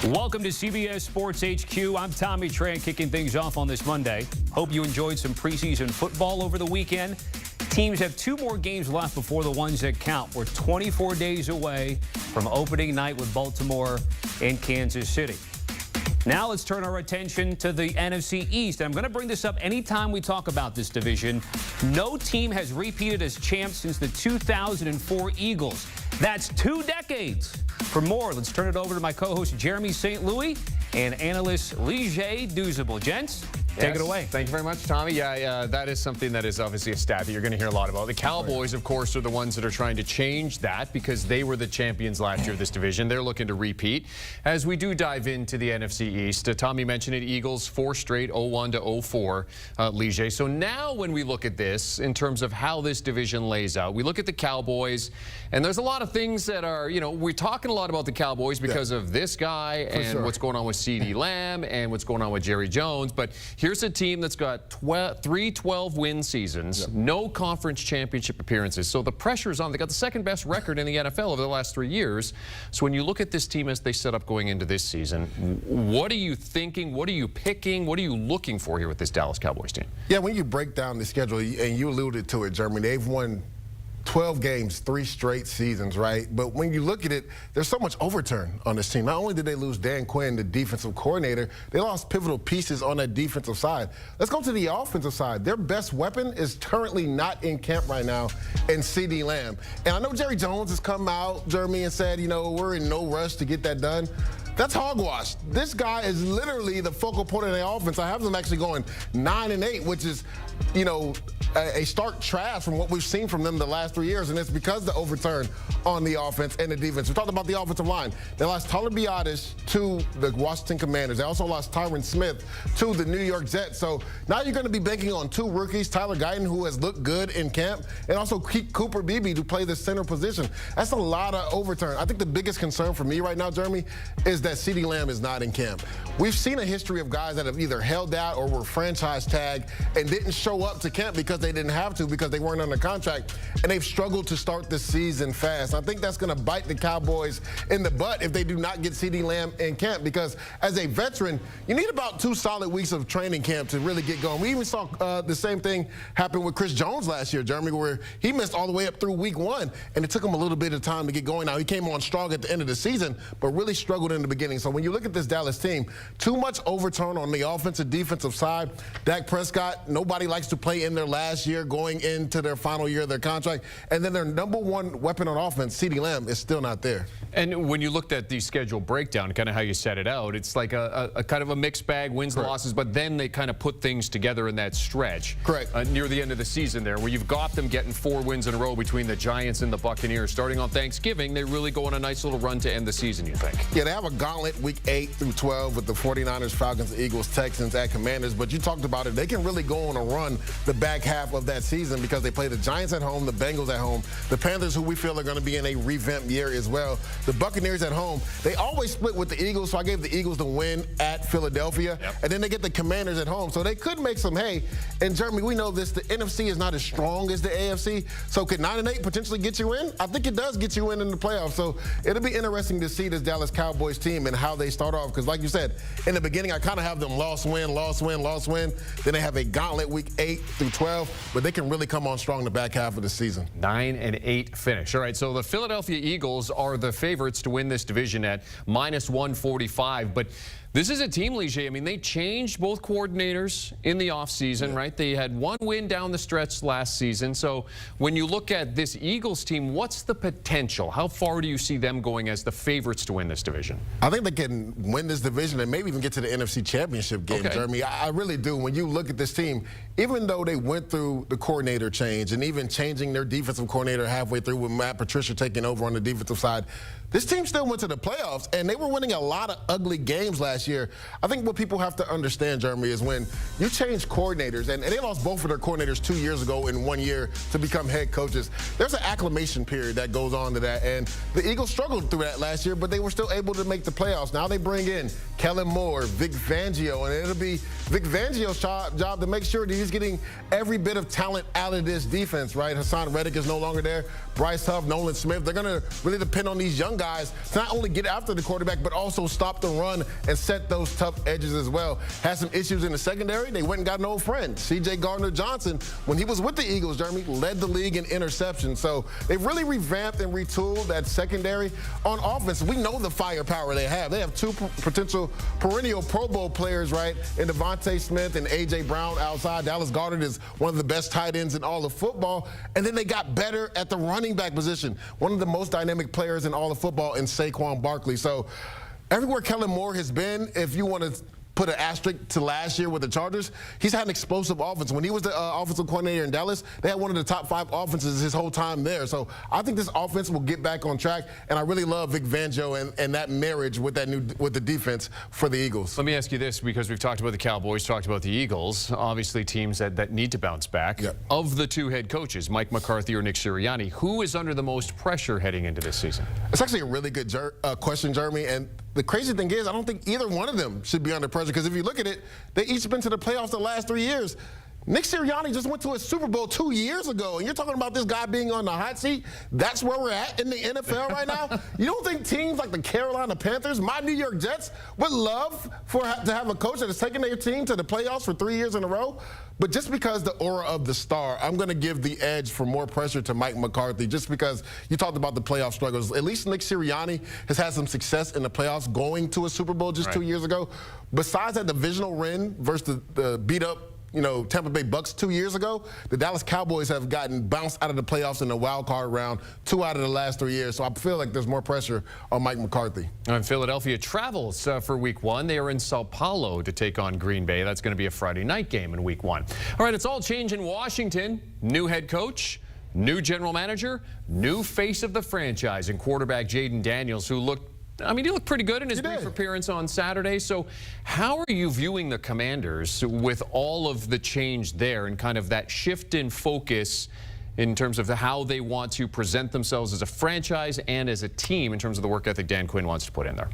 Welcome to CBS Sports HQ. I'm Tommy Tran, kicking things off on this Monday. Hope you enjoyed some preseason football over the weekend. Teams have 2 more games left before the ones that count. We're 24 days away from opening night with Baltimore and Kansas City. Now let's turn our attention to the NFC East. And I'm going to bring this up anytime we talk about this division. No team has repeated as champs since the 2004 Eagles. That's 2 decades. For more, let's turn it over to my co-host Jeremy St. Louis and analyst Lige Douzable. Gents, take it away. Thank you very much, Tommy. Yeah, that is something that is obviously a stat that you're going to hear a lot about. The Cowboys, of course, are the ones that are trying to change that because they were the champions last year of this division. They're looking to repeat. As we do dive into the NFC East, Tommy mentioned it, Eagles 4 straight, 0-1 to 0-4, Lige. So now when we look at this in terms of how this division lays out, we look at the Cowboys, and there's a lot of things that are, we're talking a lot about the Cowboys because of this guy and what's going on with CeeDee Lamb and what's going on with Jerry Jones. But here's a team that's got 3 12-win seasons, no conference championship appearances. So the pressure's on. They got the 2nd best record in the NFL over the last 3 years. So when you look at this team as they set up going into this season, what are you thinking? What are you picking? What are you looking for here with this Dallas Cowboys team? Yeah, when you break down the schedule, and you alluded to it, Jeremy, they've won 12 games, 3 straight seasons, right? But when you look at it, there's so much overturn on this team. Not only did they lose Dan Quinn, the defensive coordinator, they lost pivotal pieces on that defensive side. Let's go to the offensive side. Their best weapon is currently not in camp right now in CeeDee Lamb. And I know Jerry Jones has come out, Jeremy, and said, we're in no rush to get that done. That's hogwash. This guy is literally the focal point of the offense. I have them actually going 9-8, which is, a stark trash from what we've seen from them the last 3 years, and it's because of the overturn on the offense and the defense. We talked about the offensive line. They lost Tyler Biadasz to the Washington Commanders. They also lost Tyron Smith to the New York Jets. So now you're going to be banking on 2 rookies, Tyler Guyton, who has looked good in camp, and also Cooper Beebe to play the center position. That's a lot of overturn. I think the biggest concern for me right now, Jeremy, is that CeeDee Lamb is not in camp. We've seen a history of guys that have either held out or were franchise tagged and didn't show up to camp because they didn't have to, because they weren't under contract, and they've struggled to start the season fast. I think that's going to bite the Cowboys in the butt if they do not get CeeDee Lamb in camp, because as a veteran, you need about 2 solid weeks of training camp to really get going. We even saw the same thing happen with Chris Jones last year, Jeremy, where he missed all the way up through week 1, and it took him a little bit of time to get going. Now, he came on strong at the end of the season, but really struggled in the beginning. So when you look at this Dallas team, too much overturn on the offensive, defensive side. Dak Prescott, nobody likes to play in their last year going into their final year of their contract. And then their #1 weapon on offense, CeeDee Lamb, is still not there. And when you looked at the schedule breakdown, kind of how you set it out, it's like a kind of a mixed bag, wins, losses, but then they kind of put things together in that stretch. Correct. Near the end of the season there, where you've got them getting 4 wins in a row between the Giants and the Buccaneers. Starting on Thanksgiving, they really go on a nice little run to end the season, you think? Yeah, they have a gauntlet week 8 through 12 with the 49ers, Falcons, Eagles, Texans, and Commanders. But you talked about it. They can really go on a run the back half of that season because they play the Giants at home, the Bengals at home, the Panthers, who we feel are going to be in a revamped year as well, the Buccaneers at home. They always split with the Eagles, so I gave the Eagles the win at Philadelphia. And then they get the Commanders at home. So they could make some hay. And, Jeremy, we know this. The NFC is not as strong as the AFC. So could 9-8 potentially get you in? I think it does get you in the playoffs. So it'll be interesting to see this Dallas Cowboys team and how they start off. Because, like you said, in the beginning, I kind of have them loss, win, loss, win, loss, win. Then they have a gauntlet week 8 through 12. But they can really come on strong the back half of the season. 9-8 finish. All right, so the Philadelphia Eagles are the favorites to win this division at -145. But this is a team, Lige. I mean, they changed both coordinators in the offseason, right? They had 1 win down the stretch last season. So when you look at this Eagles team, what's the potential? How far do you see them going as the favorites to win this division? I think they can win this division and maybe even get to the NFC Championship game, Jeremy. I really do. When you look at this team, even though they went through the coordinator change and even changing their defensive coordinator halfway through with Matt Patricia taking over on the defensive side, this team still went to the playoffs, and they were winning a lot of ugly games last last year. I think what people have to understand, Jeremy, is when you change coordinators, and they lost both of their coordinators 2 years ago in 1 year to become head coaches, there's an acclimation period that goes on to that. And the Eagles struggled through that last year, but they were still able to make the playoffs. Now they bring in Kellen Moore, Vic Fangio, and it'll be Vic Fangio's job to make sure that he's getting every bit of talent out of this defense, right? Hassan Reddick is no longer there. Bryce Huff, Nolan Smith, they're going to really depend on these young guys to not only get after the quarterback, but also stop the run and set those tough edges as well. Had some issues in the secondary. They went and got an old friend, C.J. Gardner-Johnson. When he was with the Eagles, Jeremy, led the league in interceptions. So they've really revamped and retooled that secondary. On offense, we know the firepower they have. They have two potential perennial Pro Bowl players, right, in Devontae Smith and A.J. Brown outside. Dallas Goedert is one of the best tight ends in all of football. And then they got better at the running back position. One of the most dynamic players in all of football in Saquon Barkley. So everywhere Kellen Moore has been, if you want to put an asterisk to last year with the Chargers, he's had an explosive offense. When he was the offensive coordinator in Dallas, they had one of the top 5 offenses his whole time there. So I think this offense will get back on track, and I really love Vic Fangio and that marriage with the defense for the Eagles. Let me ask you this, because we've talked about the Cowboys, talked about the Eagles, obviously teams that need to bounce back. Yep. Of the two head coaches, Mike McCarthy or Nick Sirianni, who is under the most pressure heading into this season? It's actually a really good question, Jeremy, and the crazy thing is I don't think either one of them should be under pressure, because if you look at it, they each been to the playoffs the last 3 years. Nick Sirianni just went to a Super Bowl 2 years ago, and you're talking about this guy being on the hot seat? That's where we're at in the NFL right now? You don't think teams like the Carolina Panthers, my New York Jets, would love to have a coach that has taken their team to the playoffs for 3 years in a row? But just because the aura of the star, I'm going to give the edge for more pressure to Mike McCarthy, just because you talked about the playoff struggles. At least Nick Sirianni has had some success in the playoffs going to a Super Bowl just 2 years ago. Besides that divisional win versus the beat-up Tampa Bay Bucks 2 years ago, the Dallas Cowboys have gotten bounced out of the playoffs in the wild card round 2 out of the last 3 years. So I feel like there's more pressure on Mike McCarthy. And Philadelphia travels for Week 1. They are in Sao Paulo to take on Green Bay. That's going to be a Friday night game in Week 1. All right, it's all change in Washington. New head coach, new general manager, new face of the franchise, and quarterback Jaden Daniels, who looked he looked pretty good in his brief appearance on Saturday. So how are you viewing the Commanders with all of the change there and kind of that shift in focus in terms of how they want to present themselves as a franchise and as a team in terms of the work ethic Dan Quinn wants to put in there?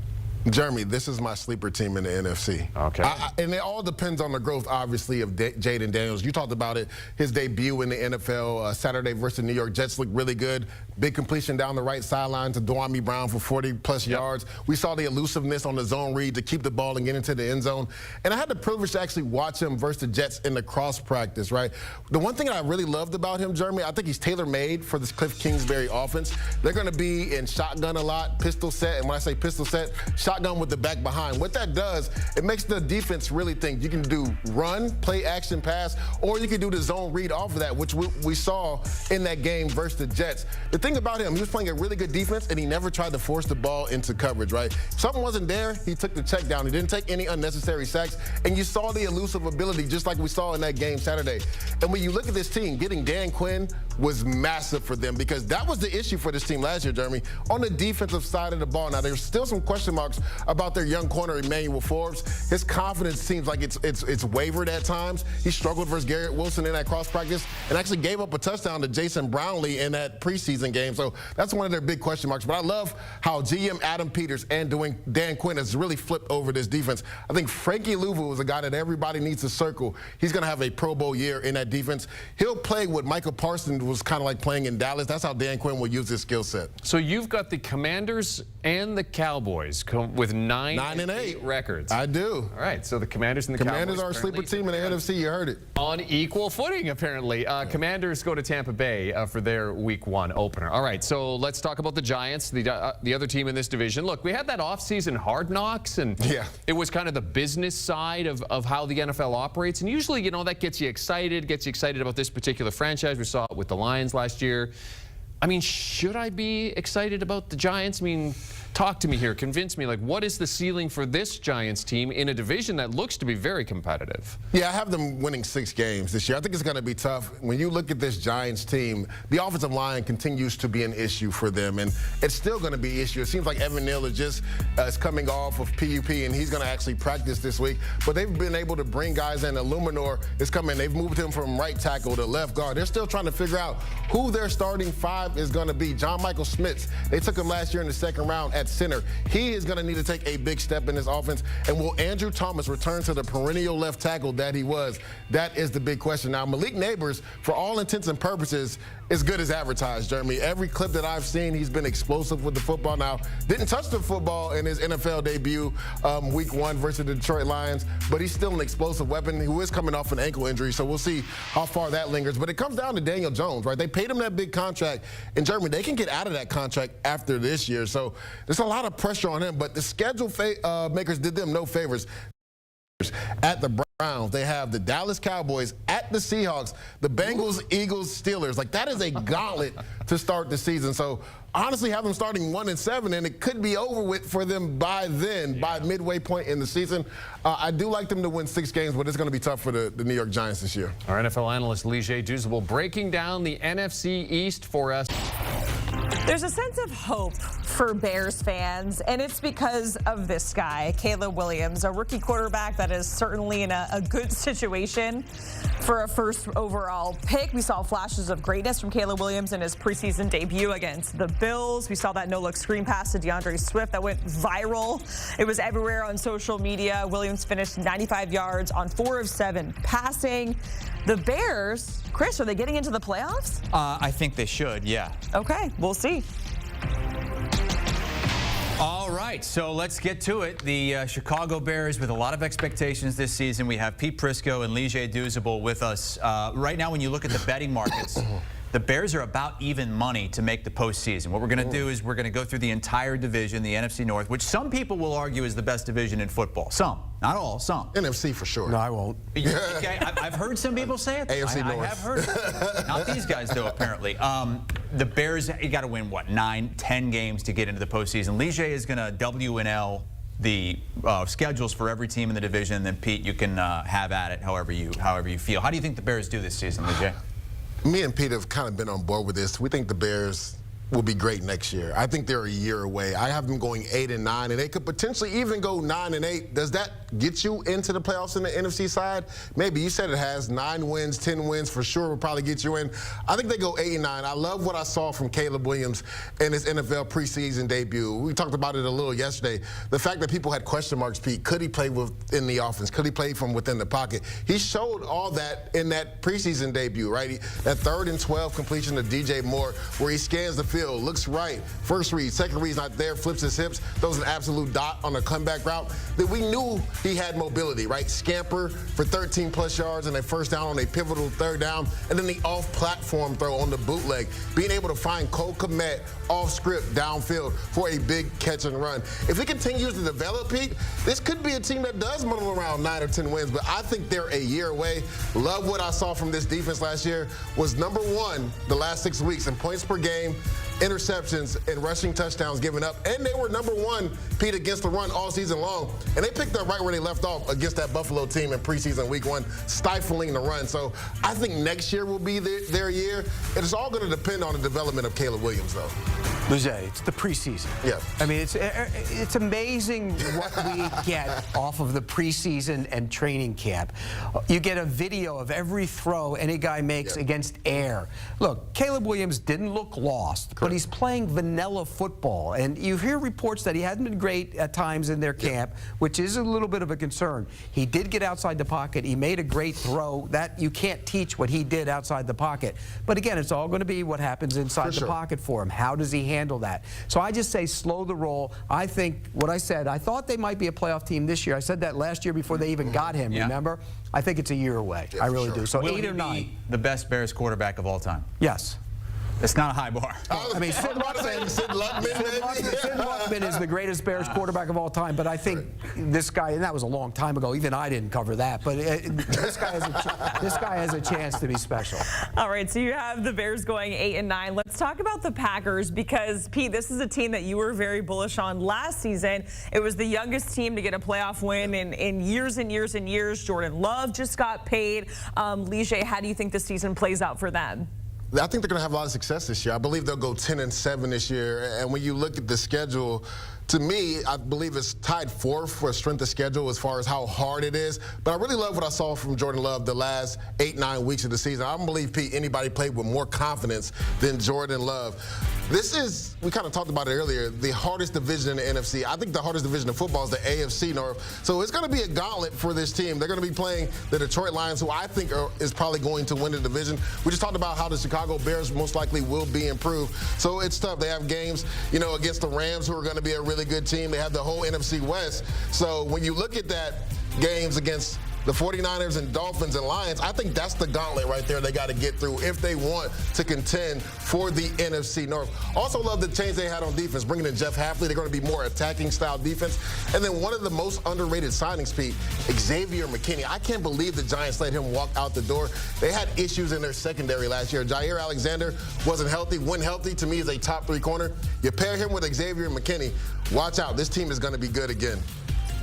Jeremy, this is my sleeper team in the NFC. Okay. And it all depends on the growth, obviously, of Jaden Daniels. You talked about it, his debut in the NFL Saturday versus the New York Jets looked really good. Big completion down the right sideline to Dwamie Brown for 40-plus yards. We saw the elusiveness on the zone read to keep the ball and get into the end zone. And I had the privilege to actually watch him versus the Jets in the cross practice, right? The one thing that I really loved about him, Jeremy, I think he's tailor-made for this Cliff Kingsbury offense. They're going to be in shotgun a lot, pistol set. And when I say pistol set, shotgun with the back behind. What that does, it makes the defense really think you can do run, play action pass, or you can do the zone read off of that, which we saw in that game versus the Jets. The thing about him, he was playing a really good defense, and he never tried to force the ball into coverage, right? If something wasn't there, he took the check down. He didn't take any unnecessary sacks, and you saw the elusive ability just like we saw in that game Saturday. And when you look at this team, getting Dan Quinn was massive for them, because that was the issue for this team last year, Jeremy, on the defensive side of the ball. Now, there's still some question marks about their young corner, Emmanuel Forbes. His confidence seems like it's wavered at times. He struggled versus Garrett Wilson in that cross practice and actually gave up a touchdown to Jason Brownlee in that preseason game. So that's one of their big question marks. But I love how GM Adam Peters and Dan Quinn has really flipped over this defense. I think Frankie Louvu is a guy that everybody needs to circle. He's going to have a Pro Bowl year in that defense. He'll play what Michael Parsons was kind of like playing in Dallas. That's how Dan Quinn will use his skill set. So you've got the Commanders and the Cowboys with 9-8 records. I do. All right, so the Commanders and the Commanders Cowboys are a sleeper team in the NFC. You heard it. On equal footing, apparently. Commanders go to Tampa Bay for their Week 1 opener. All right, so let's talk about the Giants, the other team in this division. Look, we had that offseason Hard Knocks, and it was kind of the business side of how the NFL operates. And usually, you know, that gets you excited about this particular franchise. We saw it with the Lions last year. I mean, should I be excited about the Giants? I mean, Talk to me here. Convince me. Like, what is the ceiling for this Giants team in a division that looks to be very competitive? Yeah, I have them winning 6 games this year. I think it's going to be tough. When you look at this Giants team, the offensive line continues to be an issue for them, and it's still going to be an issue. It seems like Evan Neal is coming off of PUP, and he's going to actually practice this week. But they've been able to bring guys in. Illuminor is coming. They've moved him from right tackle to left guard. They're still trying to figure out who their starting 5 is going to be. John Michael Schmitz, they took him last year in the 2nd round at center. He is going to need to take a big step in this offense. And will Andrew Thomas return to the perennial left tackle that he was? That is the big question. Now, Malik Neighbors, for all intents and purposes, is good as advertised, Jeremy. Every clip that I've seen, he's been explosive with the football. Now, didn't touch the football in his NFL debut week 1 versus the Detroit Lions, but he's still an explosive weapon who is coming off an ankle injury, so we'll see how far that lingers. But it comes down to Daniel Jones, right? They paid him that big contract in Germany. They can get out of that contract after this year, so there's a lot of pressure on him, but the schedule makers did them no favors. At the Browns, they have the Dallas Cowboys, at the Seahawks, the Bengals, Eagles, Steelers. Like, that is a gauntlet to start the season. So, honestly, have them starting 1-7, and it could be over with for them by then, by midway point in the season. I do like them to win 6 games, but it's going to be tough for the New York Giants this year. Our NFL analyst, Lige Duzable, breaking down the NFC East for us. There's a sense of hope for Bears fans, and it's because of this guy, Caleb Williams, a rookie quarterback that is certainly in a good situation for a first overall pick. We saw flashes of greatness from Caleb Williams in his preseason debut against the Bills. We saw that no-look screen pass to DeAndre Swift that went viral. It was everywhere on social media. Williams finished 95 yards on 4 of 7 passing. The Bears, Chris, are they getting into the playoffs? I think they should, yeah. Okay, we'll see. All right, so let's get to it. The Chicago Bears with a lot of expectations this season. We have Pete Prisco and Lige Duzable with us. Right now, when you look at the betting markets, the Bears are about even money to make the postseason. What we're going to do is we're going to go through the entire division, the NFC North, which some people will argue is the best division in football. Some, not all, some. NFC for sure. No, I won't. Okay, I've heard some people say it. AFC North. I have heard it. Not these guys, though, apparently. The Bears, you got to win, what, 9, 10 games to get into the postseason. Lige is going to W&L the schedules for every team in the division, and then, Pete, you can have at it however you feel. How do you think the Bears do this season, Lige? Me and Pete have kind of been on board with this. We think the Bears will be great next year. I think they're a year away. I have them going 8-9, and they could potentially even go 9-8. Does that get you into the playoffs in the NFC side? Maybe. You said it has 9 wins, 10 wins for sure will probably get you in. I think they go 8-9. I love what I saw from Caleb Williams in his NFL preseason debut. We talked about it a little yesterday. The fact that people had question marks, Pete, could he play within the offense? Could he play from within the pocket? He showed all that in that preseason debut, right? That 3rd and 12 completion to DJ Moore where he scans the field, looks right, first read, second read's not there, flips his hips, throws an absolute dot on a comeback route. That we knew he had mobility, right? Scamper for 13+ yards and a first down on a pivotal 3rd down, and then the off-platform throw on the bootleg. Being able to find Cole Kmet off script downfield for a big catch and run. If he continues to develop, Pete, this could be a team that does muddle around 9 or 10 wins, but I think they're a year away. Love what I saw from this defense last year. Was number 1 the last 6 weeks in points per game, interceptions, and rushing touchdowns given up. And they were number 1, Pete, against the run all season long. And they picked up right where they left off against that Buffalo team in preseason week 1, stifling the run. So I think next year will be their year. It's all going to depend on the development of Caleb Williams, though. Lige, it's the preseason. Yeah. I mean, it's amazing what we get off of the preseason and training camp. You get a video of every throw any guy makes against air. Look, Caleb Williams didn't look lost, but he's playing vanilla football. And you hear reports that he hasn't been great at times in their camp, which is a little bit of a concern. He did get outside the pocket. He made a great throw. That you can't teach what he did outside the pocket. But again, it's all going to be what happens inside the pocket for him. How does he handle that? So I just say slow the roll. I think what I said, I thought they might be a playoff team this year. I said that last year before they even got him, remember? I think it's a year away. I really do. So Will 8 or 9. Be the best Bears quarterback of all time? Yes. It's not a high bar. I mean, Sid Luckman Bateman is the greatest Bears quarterback of all time, but I think this guy, and that was a long time ago, even I didn't cover that, but this guy has a chance to be special. All right, so you have the Bears going 8-9. Let's talk about the Packers because, Pete, this is a team that you were very bullish on last season. It was the youngest team to get a playoff win in years and years and years. Jordan Love just got paid. Lige, how do you think this season plays out for them? I think they're going to have a lot of success this year. I believe they'll go 10-7 this year. And when you look at the schedule, to me, I believe it's tied fourth for strength of schedule as far as how hard it is. But I really love what I saw from Jordan Love the last 8-9 weeks of the season. I don't believe, Pete, anybody played with more confidence than Jordan Love. This is, we kind of talked about it earlier, the hardest division in the NFC. I think the hardest division of football is the AFC North. So it's going to be a gauntlet for this team. They're going to be playing the Detroit Lions, who I think is probably going to win the division. We just talked about how the Chicago Bears most likely will be improved. So it's tough. They have games, against the Rams, who are going to be a really good team. They have the whole NFC West. So when you look at that games against the 49ers and Dolphins and Lions, I think that's the gauntlet right there they got to get through if they want to contend for the NFC North. Also love the change they had on defense, bringing in Jeff Hafley. They're going to be more attacking style defense. And then one of the most underrated signings, Pete, Xavier McKinney. I can't believe the Giants let him walk out the door. They had issues in their secondary last year. Jair Alexander wasn't healthy. When healthy, to me, is a top 3 corner. You pair him with Xavier McKinney, watch out. This team is going to be good again.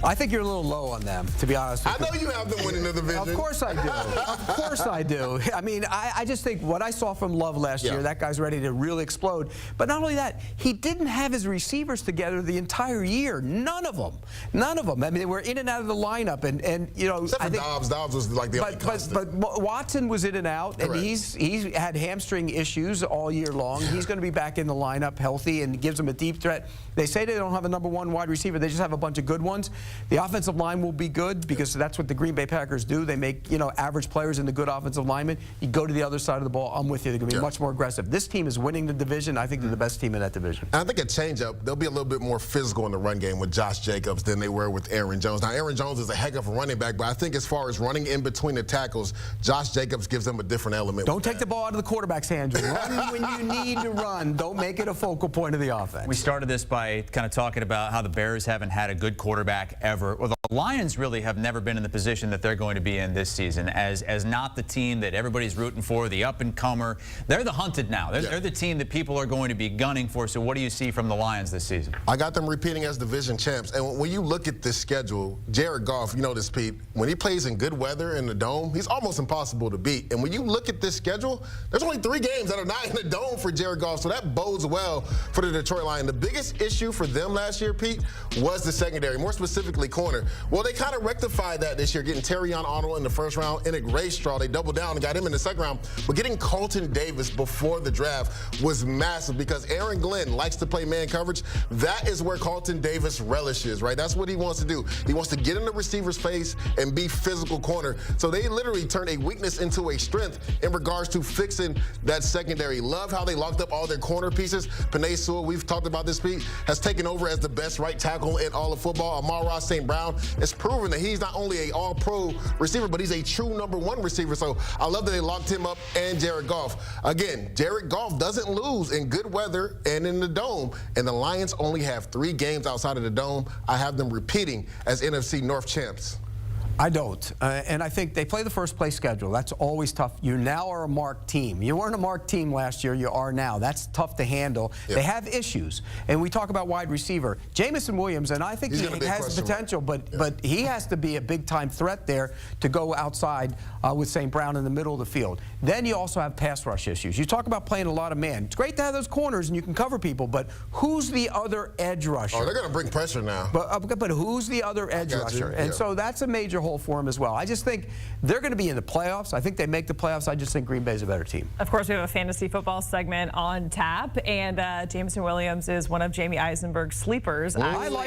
I think you're a little low on them, to be honest with you. I know you have them winning the division. Of course I do. Of course I do. I mean, I just think what I saw from Love last year, that guy's ready to really explode. But not only that, he didn't have his receivers together the entire year. None of them. None of them. I mean, they were in and out of the lineup. And except for Dobbs. Dobbs was like the only constant. But Watson was in and out, and he's had hamstring issues all year long. He's going to be back in the lineup healthy and gives them a deep threat. They say they don't have a number 1 wide receiver. They just have a bunch of good ones. The offensive line will be good because that's what the Green Bay Packers do. They make, average players into good offensive linemen. You go to the other side of the ball, I'm with you. They're going to be much more aggressive. This team is winning the division. I think they're the best team in that division. And I think a change-up, they'll be a little bit more physical in the run game with Josh Jacobs than they were with Aaron Jones. Now, Aaron Jones is a heck of a running back, but I think as far as running in between the tackles, Josh Jacobs gives them a different element. Don't take the ball out of the quarterback's hands. Run when you need to run. Don't make it a focal point of the offense. We started this by kind of talking about how the Bears haven't had a good quarterback ever. Well, the Lions really have never been in the position that they're going to be in this season as not the team that everybody's rooting for, the up-and-comer. They're the hunted now. They're the team that people are going to be gunning for. So what do you see from the Lions this season? I got them repeating as division champs. And when you look at this schedule, Jared Goff, you know this, Pete, when he plays in good weather in the Dome, he's almost impossible to beat. And when you look at this schedule, there's only 3 games that are not in the Dome for Jared Goff. So that bodes well for the Detroit Lions. The biggest issue for them last year, Pete, was the secondary, more specifically corner. Well, they kind of rectified that this year, getting Terrion Arnold in the first round, Enoch Raystraw. They doubled down and got him in the second round. But getting Carlton Davis before the draft was massive because Aaron Glenn likes to play man coverage. That is where Carlton Davis relishes, right? That's what he wants to do. He wants to get in the receiver's face and be physical corner. So they literally turned a weakness into a strength in regards to fixing that secondary. Love how they locked up all their corner pieces. Penei Sewell, we've talked about this, Pete, has taken over as the best right tackle in all of football. Amon-Ra St. Brown has proven that he's not only an all-pro receiver, but he's a true number 1 receiver. So I love that they locked him up and Jared Goff. Again, Jared Goff doesn't lose in good weather and in the Dome. And the Lions only have 3 games outside of the Dome. I have them repeating as NFC North champs. I don't. And I think they play the first place schedule. That's always tough. You now are a marked team. You weren't a marked team last year. You are now. That's tough to handle. Yep. They have issues. And we talk about wide receiver. Jamison Williams, and I think he has potential, but he has to be a big-time threat there to go outside with St. Brown in the middle of the field. Then you also have pass rush issues. You talk about playing a lot of man. It's great to have those corners and you can cover people, but who's the other edge rusher? Oh, they're going to bring pressure now. But who's the other edge rusher? And so that's a major hole for him as well. I just think they're going to be in the playoffs. I think they make the playoffs. I just think Green Bay's a better team. Of course, we have a fantasy football segment on tap, and Jamison Williams is one of Jamie Eisenberg's sleepers. I love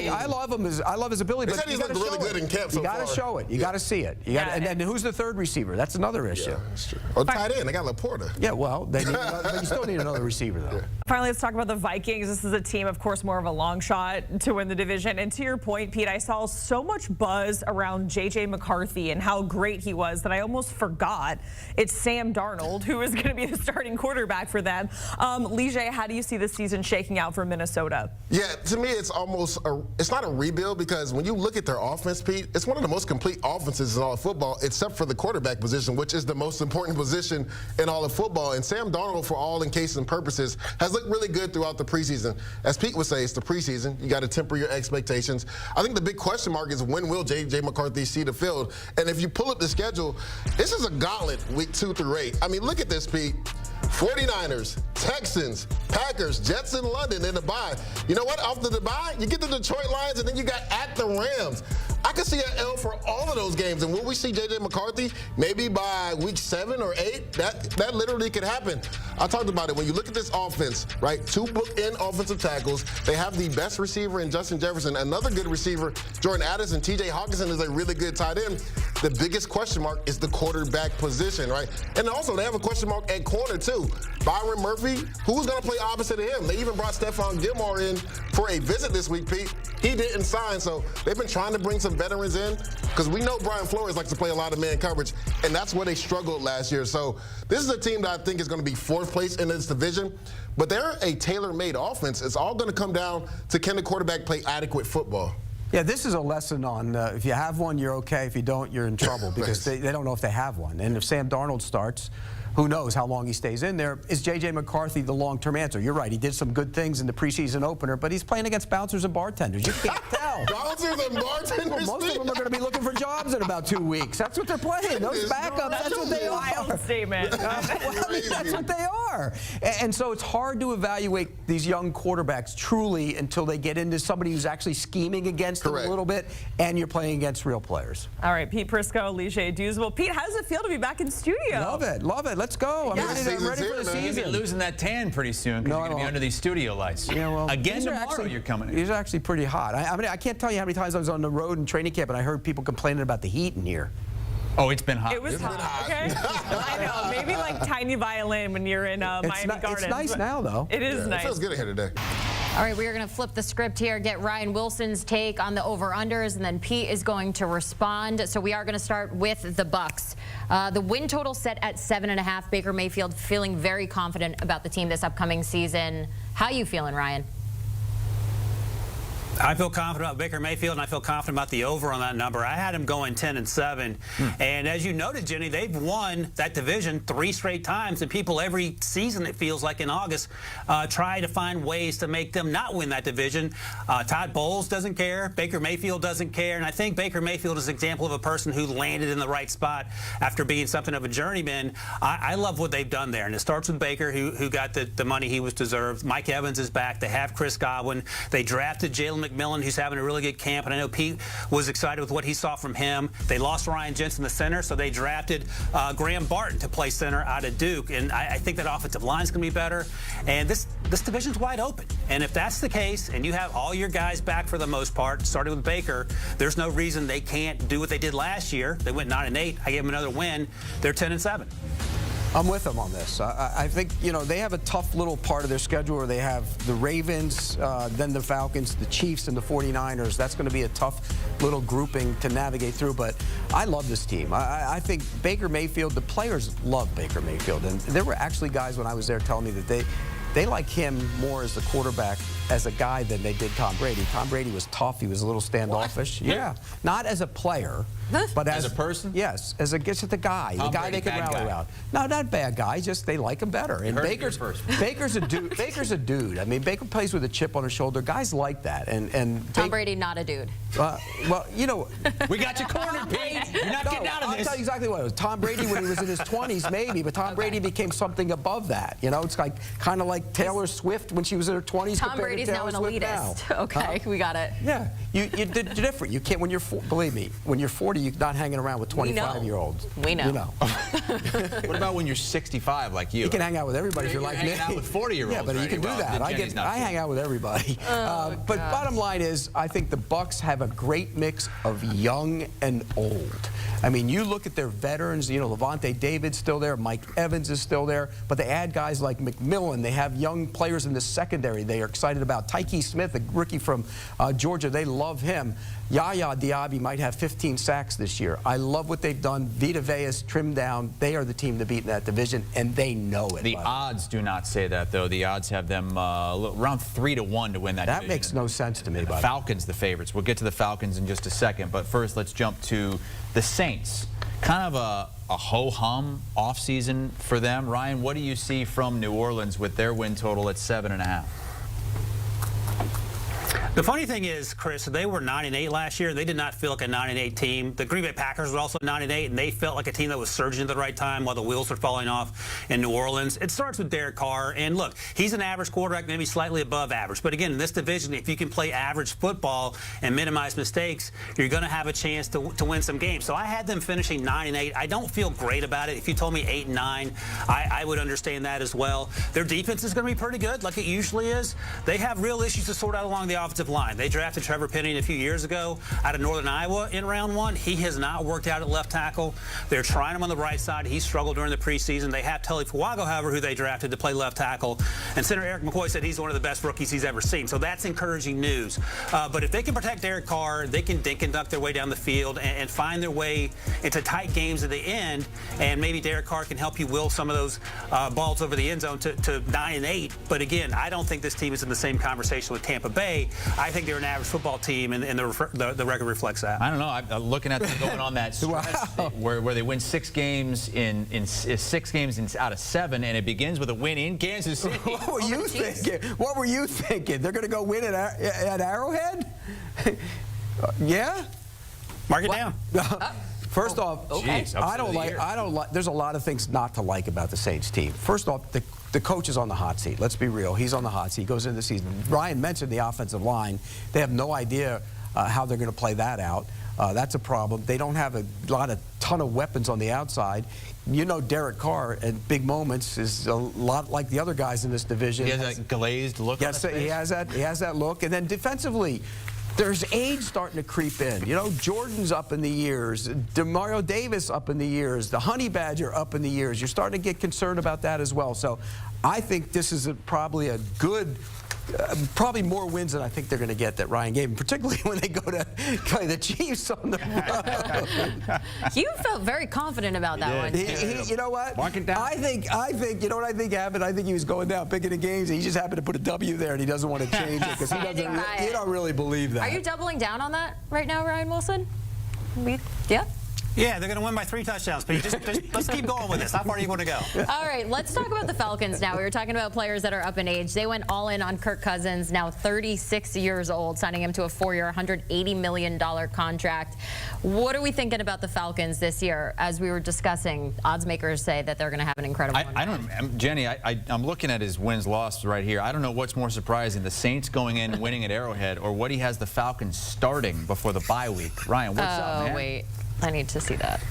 him. I love his ability. They said he's looking really good in camp so far. You got to show it. You got to see it. And then who's the third receiver? That's another issue. Yeah, that's true. Well, tight end. They got Laporta. Yeah, well, they need another, but you still need another receiver, though. Finally, let's talk about the Vikings. This is a team, of course, more of a long shot to win the division. And to your point, Pete, I saw so much buzz around J.J. McCarthy and how great he was that I almost forgot it's Sam Darnold who is going to be the starting quarterback for them. Lige, how do you see this season shaking out for Minnesota? Yeah, to me, it's almost it's not a rebuild, because when you look at their offense, Pete, it's one of the most complete offenses in all of football, except for the quarterback position, which is the most important position in all of football. And Sam Darnold, for all intents and purposes, has looked really good throughout the preseason. As Pete would say, it's the preseason. You got to temper your expectations. I think the big question mark is, when will J.J. McCarthy see the field? And if you pull up the schedule, this is a gauntlet week 2 through 8. I mean, look at this, Pete. 49ers, Texans, Packers, Jets in London in the bye. You know what? After the bye, you get the Detroit Lions, and then you got at the Rams. I could see an L for all of those games. And will we see J.J. McCarthy maybe by week 7 or 8? That literally could happen. I talked about it. When you look at this offense, right, 2 bookend offensive tackles. They have the best receiver in Justin Jefferson. Another good receiver, Jordan Addison. T.J. Hawkinson is a really good tight end. The biggest question mark is the quarterback position, right? And also, they have a question mark at corner, too. Byron Murphy, who's going to play opposite of him? They even brought Stephon Gilmore in for a visit this week, Pete. He didn't sign, so they've been trying to bring some veterans in, because we know Brian Flores likes to play a lot of man coverage, and that's where they struggled last year. So this is a team that I think is going to be 4th place in this division, but they're a tailor-made offense. It's all going to come down to, can the quarterback play adequate football? Yeah, this is a lesson on if you have one, you're okay. If you don't, you're in trouble, because they don't know if they have one. And if Sam Darnold starts, who knows how long he stays in there. Is J.J. McCarthy the long-term answer? You're right. He did some good things in the preseason opener, but he's playing against bouncers and bartenders. You can't tell. Bouncers and bartenders? Well, most of them are going to be looking for jobs in about 2 weeks. That's what they're playing. Those backups, that's what they are. Wild statement. Well, I mean, that's what they are. And so it's hard to evaluate these young quarterbacks truly until they get into somebody who's actually scheming against them a little bit, and you're playing against real players. All right, Pete Prisco, Lige Douzable. Pete, how does it feel to be back in studio? Love it. Love it. Let's go. I'm ready for the You're going to be losing that tan pretty soon, because you're going to be under these studio lights. Yeah, well, again tomorrow you're coming in. These are actually pretty hot. I mean, I can't tell you how many times I was on the road in training camp and I heard people complaining about the heat in here. Oh, it's been hot. It was hot, okay? I know. Maybe like tiny violin when you're in Miami Gardens. It's nice now, though. It is nice. It feels good here today. All right, we are going to flip the script here, get Ryan Wilson's take on the over-unders, and then Pete is going to respond. So we are going to start with the Bucs. The win total set at 7.5. Baker Mayfield feeling very confident about the team this upcoming season. How you feeling, Ryan? I feel confident about Baker Mayfield, and I feel confident about the over on that number. I had him going 10-7, and as you noted, Jenny, they've won that division 3 straight times, and people every season, it feels like in August, try to find ways to make them not win that division. Todd Bowles doesn't care. Baker Mayfield doesn't care, and I think Baker Mayfield is an example of a person who landed in the right spot after being something of a journeyman. I love what they've done there, and it starts with Baker, who got the money he was deserved. Mike Evans is back. They have Chris Godwin. They drafted Jalen McMillan, who's having a really good camp, and I know Pete was excited with what he saw from him. They lost Ryan Jensen, the center, so they drafted Graham Barton to play center out of Duke, and I think that offensive line's going to be better, and this division's wide open. And if that's the case, and you have all your guys back for the most part, starting with Baker, there's no reason they can't do what they did last year. They went 9-8. I gave them another win. They're 10-7. I'm with them on this. I think, you know, they have a tough little part of their schedule where they have the Ravens, then the Falcons, the Chiefs, and the 49ers. That's going to be a tough little grouping to navigate through, but I love this team. I think Baker Mayfield, the players love Baker Mayfield, and there were actually guys when I was there telling me that they like him more as the quarterback, as a guy, than they did Tom Brady. Tom Brady was tough. He was a little standoffish. What? Yeah. Not as a player, but as a person? Yes. As a the guy. Tom the guy Brady, they can bad rally guy. around. No, not bad guy. Just they like him better. And Baker's a dude. Baker's a dude. I mean, Baker plays with a chip on his shoulder. Guys like that. And Tom Brady, not a dude. Well, you know. We got you cornered, Pete. You're not getting out of this. I'll tell you exactly what it was. Tom Brady when he was in his 20s, maybe, but Tom Brady became something above that. You know, it's like kind of like Taylor Swift when she was in her 20s. Tom Brady's now an elitist. Okay, we got it. Yeah, you're different. You can't, when you're, believe me, when you're 40. 40, you're not hanging around with 25-year-olds. We know. You know. What about when you're 65 like you? You can hang out with everybody if you're like me. Hanging out with 40-year-olds. Yeah, but you can do that. I hang out with everybody. But bottom line is, I think the Bucs have a great mix of young and old. I mean, you look at their veterans, you know, Levante David's still there, Mike Evans is still there, but they add guys like McMillan. They have young players in the secondary they are excited about. Tyke Smith, a rookie from Georgia, they love him. Yaya Diaby might have 15 sacks this year. I love what they've done. Vita Vea's trimmed down. They are the team to beat in that division, and they know it. The odds do not say that, though. The odds have them around 3-1 to win that division. That makes no sense to me, The Falcons, the favorites. We'll get to the Falcons in just a second, but first let's jump to the Saints. Kind of a ho-hum offseason for them. Ryan, what do you see from New Orleans with their win total at 7.5? The funny thing is, Chris, they were 9-8 last year. They did not feel like a 9-8 team. The Green Bay Packers were also 9-8, and they felt like a team that was surging at the right time while the wheels were falling off in New Orleans. It starts with Derek Carr, and look, he's an average quarterback, maybe slightly above average. But again, in this division, if you can play average football and minimize mistakes, you're going to have a chance to win some games. So I had them finishing 9-8. I don't feel great about it. If you told me 8-9, I would understand that as well. Their defense is going to be pretty good, like it usually is. They have real issues to sort out along the offensive line. They drafted Trevor Penning a few years ago out of Northern Iowa in round 1. He has not worked out at left tackle. They're trying him on the right side. He struggled during the preseason. They have Telly Fuago, however, who they drafted to play left tackle. And center Eric McCoy said he's one of the best rookies he's ever seen. So that's encouraging news. But if they can protect Derek Carr, they can conduct their way down the field and find their way into tight games at the end. And maybe Derek Carr can help you will some of those balls over the end zone to 9-8. But again, I don't think this team is in the same conversation with Tampa Bay. I think they're an average football team, and the record reflects that. I don't know. I'm looking at them going on that stretch where they win 6 games out of 7, and it begins with a win in Kansas City. What were you thinking? What were you thinking? They're going to go win at Arrowhead? Yeah? Mark it down. First off, I don't like. There's a lot of things not to like about the Saints team. First off, the coach is on the hot seat. Let's be real. He's on the hot seat. He goes into the season. Ryan mentioned the offensive line. They have no idea how they're going to play that out. That's a problem. They don't have a ton of weapons on the outside. You know, Derek Carr at big moments is a lot like the other guys in this division. He has that glazed look. Yes, on his face. He has that look. And then defensively, there's age starting to creep in. You know, Jordan's up in the years, Demario Davis up in the years, the Honey Badger up in the years. You're starting to get concerned about that as well. So I think this is probably a good, probably more wins than I think they're going to get that Ryan gave them, particularly when they go to play the Chiefs on the road. You felt very confident about that one. You know what? Mark it down. I think, you know what I think happened? I think he was going down picking the games, and he just happened to put a W there, and he doesn't want to change it because he don't really believe that. Are you doubling down on that right now, Ryan Wilson? Yeah? Yeah, they're going to win by 3 touchdowns, but let's keep going with this. How far do you want to go? All right, let's talk about the Falcons now. We were talking about players that are up in age. They went all in on Kirk Cousins, now 36 years old, signing him to a 4-year, $180 million contract. What are we thinking about the Falcons this year? As we were discussing, odds makers say that they're going to have an incredible one. Jenny, I'm looking at his wins-loss right here. I don't know what's more surprising, the Saints going in and winning at Arrowhead, or what he has the Falcons starting before the bye week. Ryan, what's up, man? Oh, wait. I need to see that.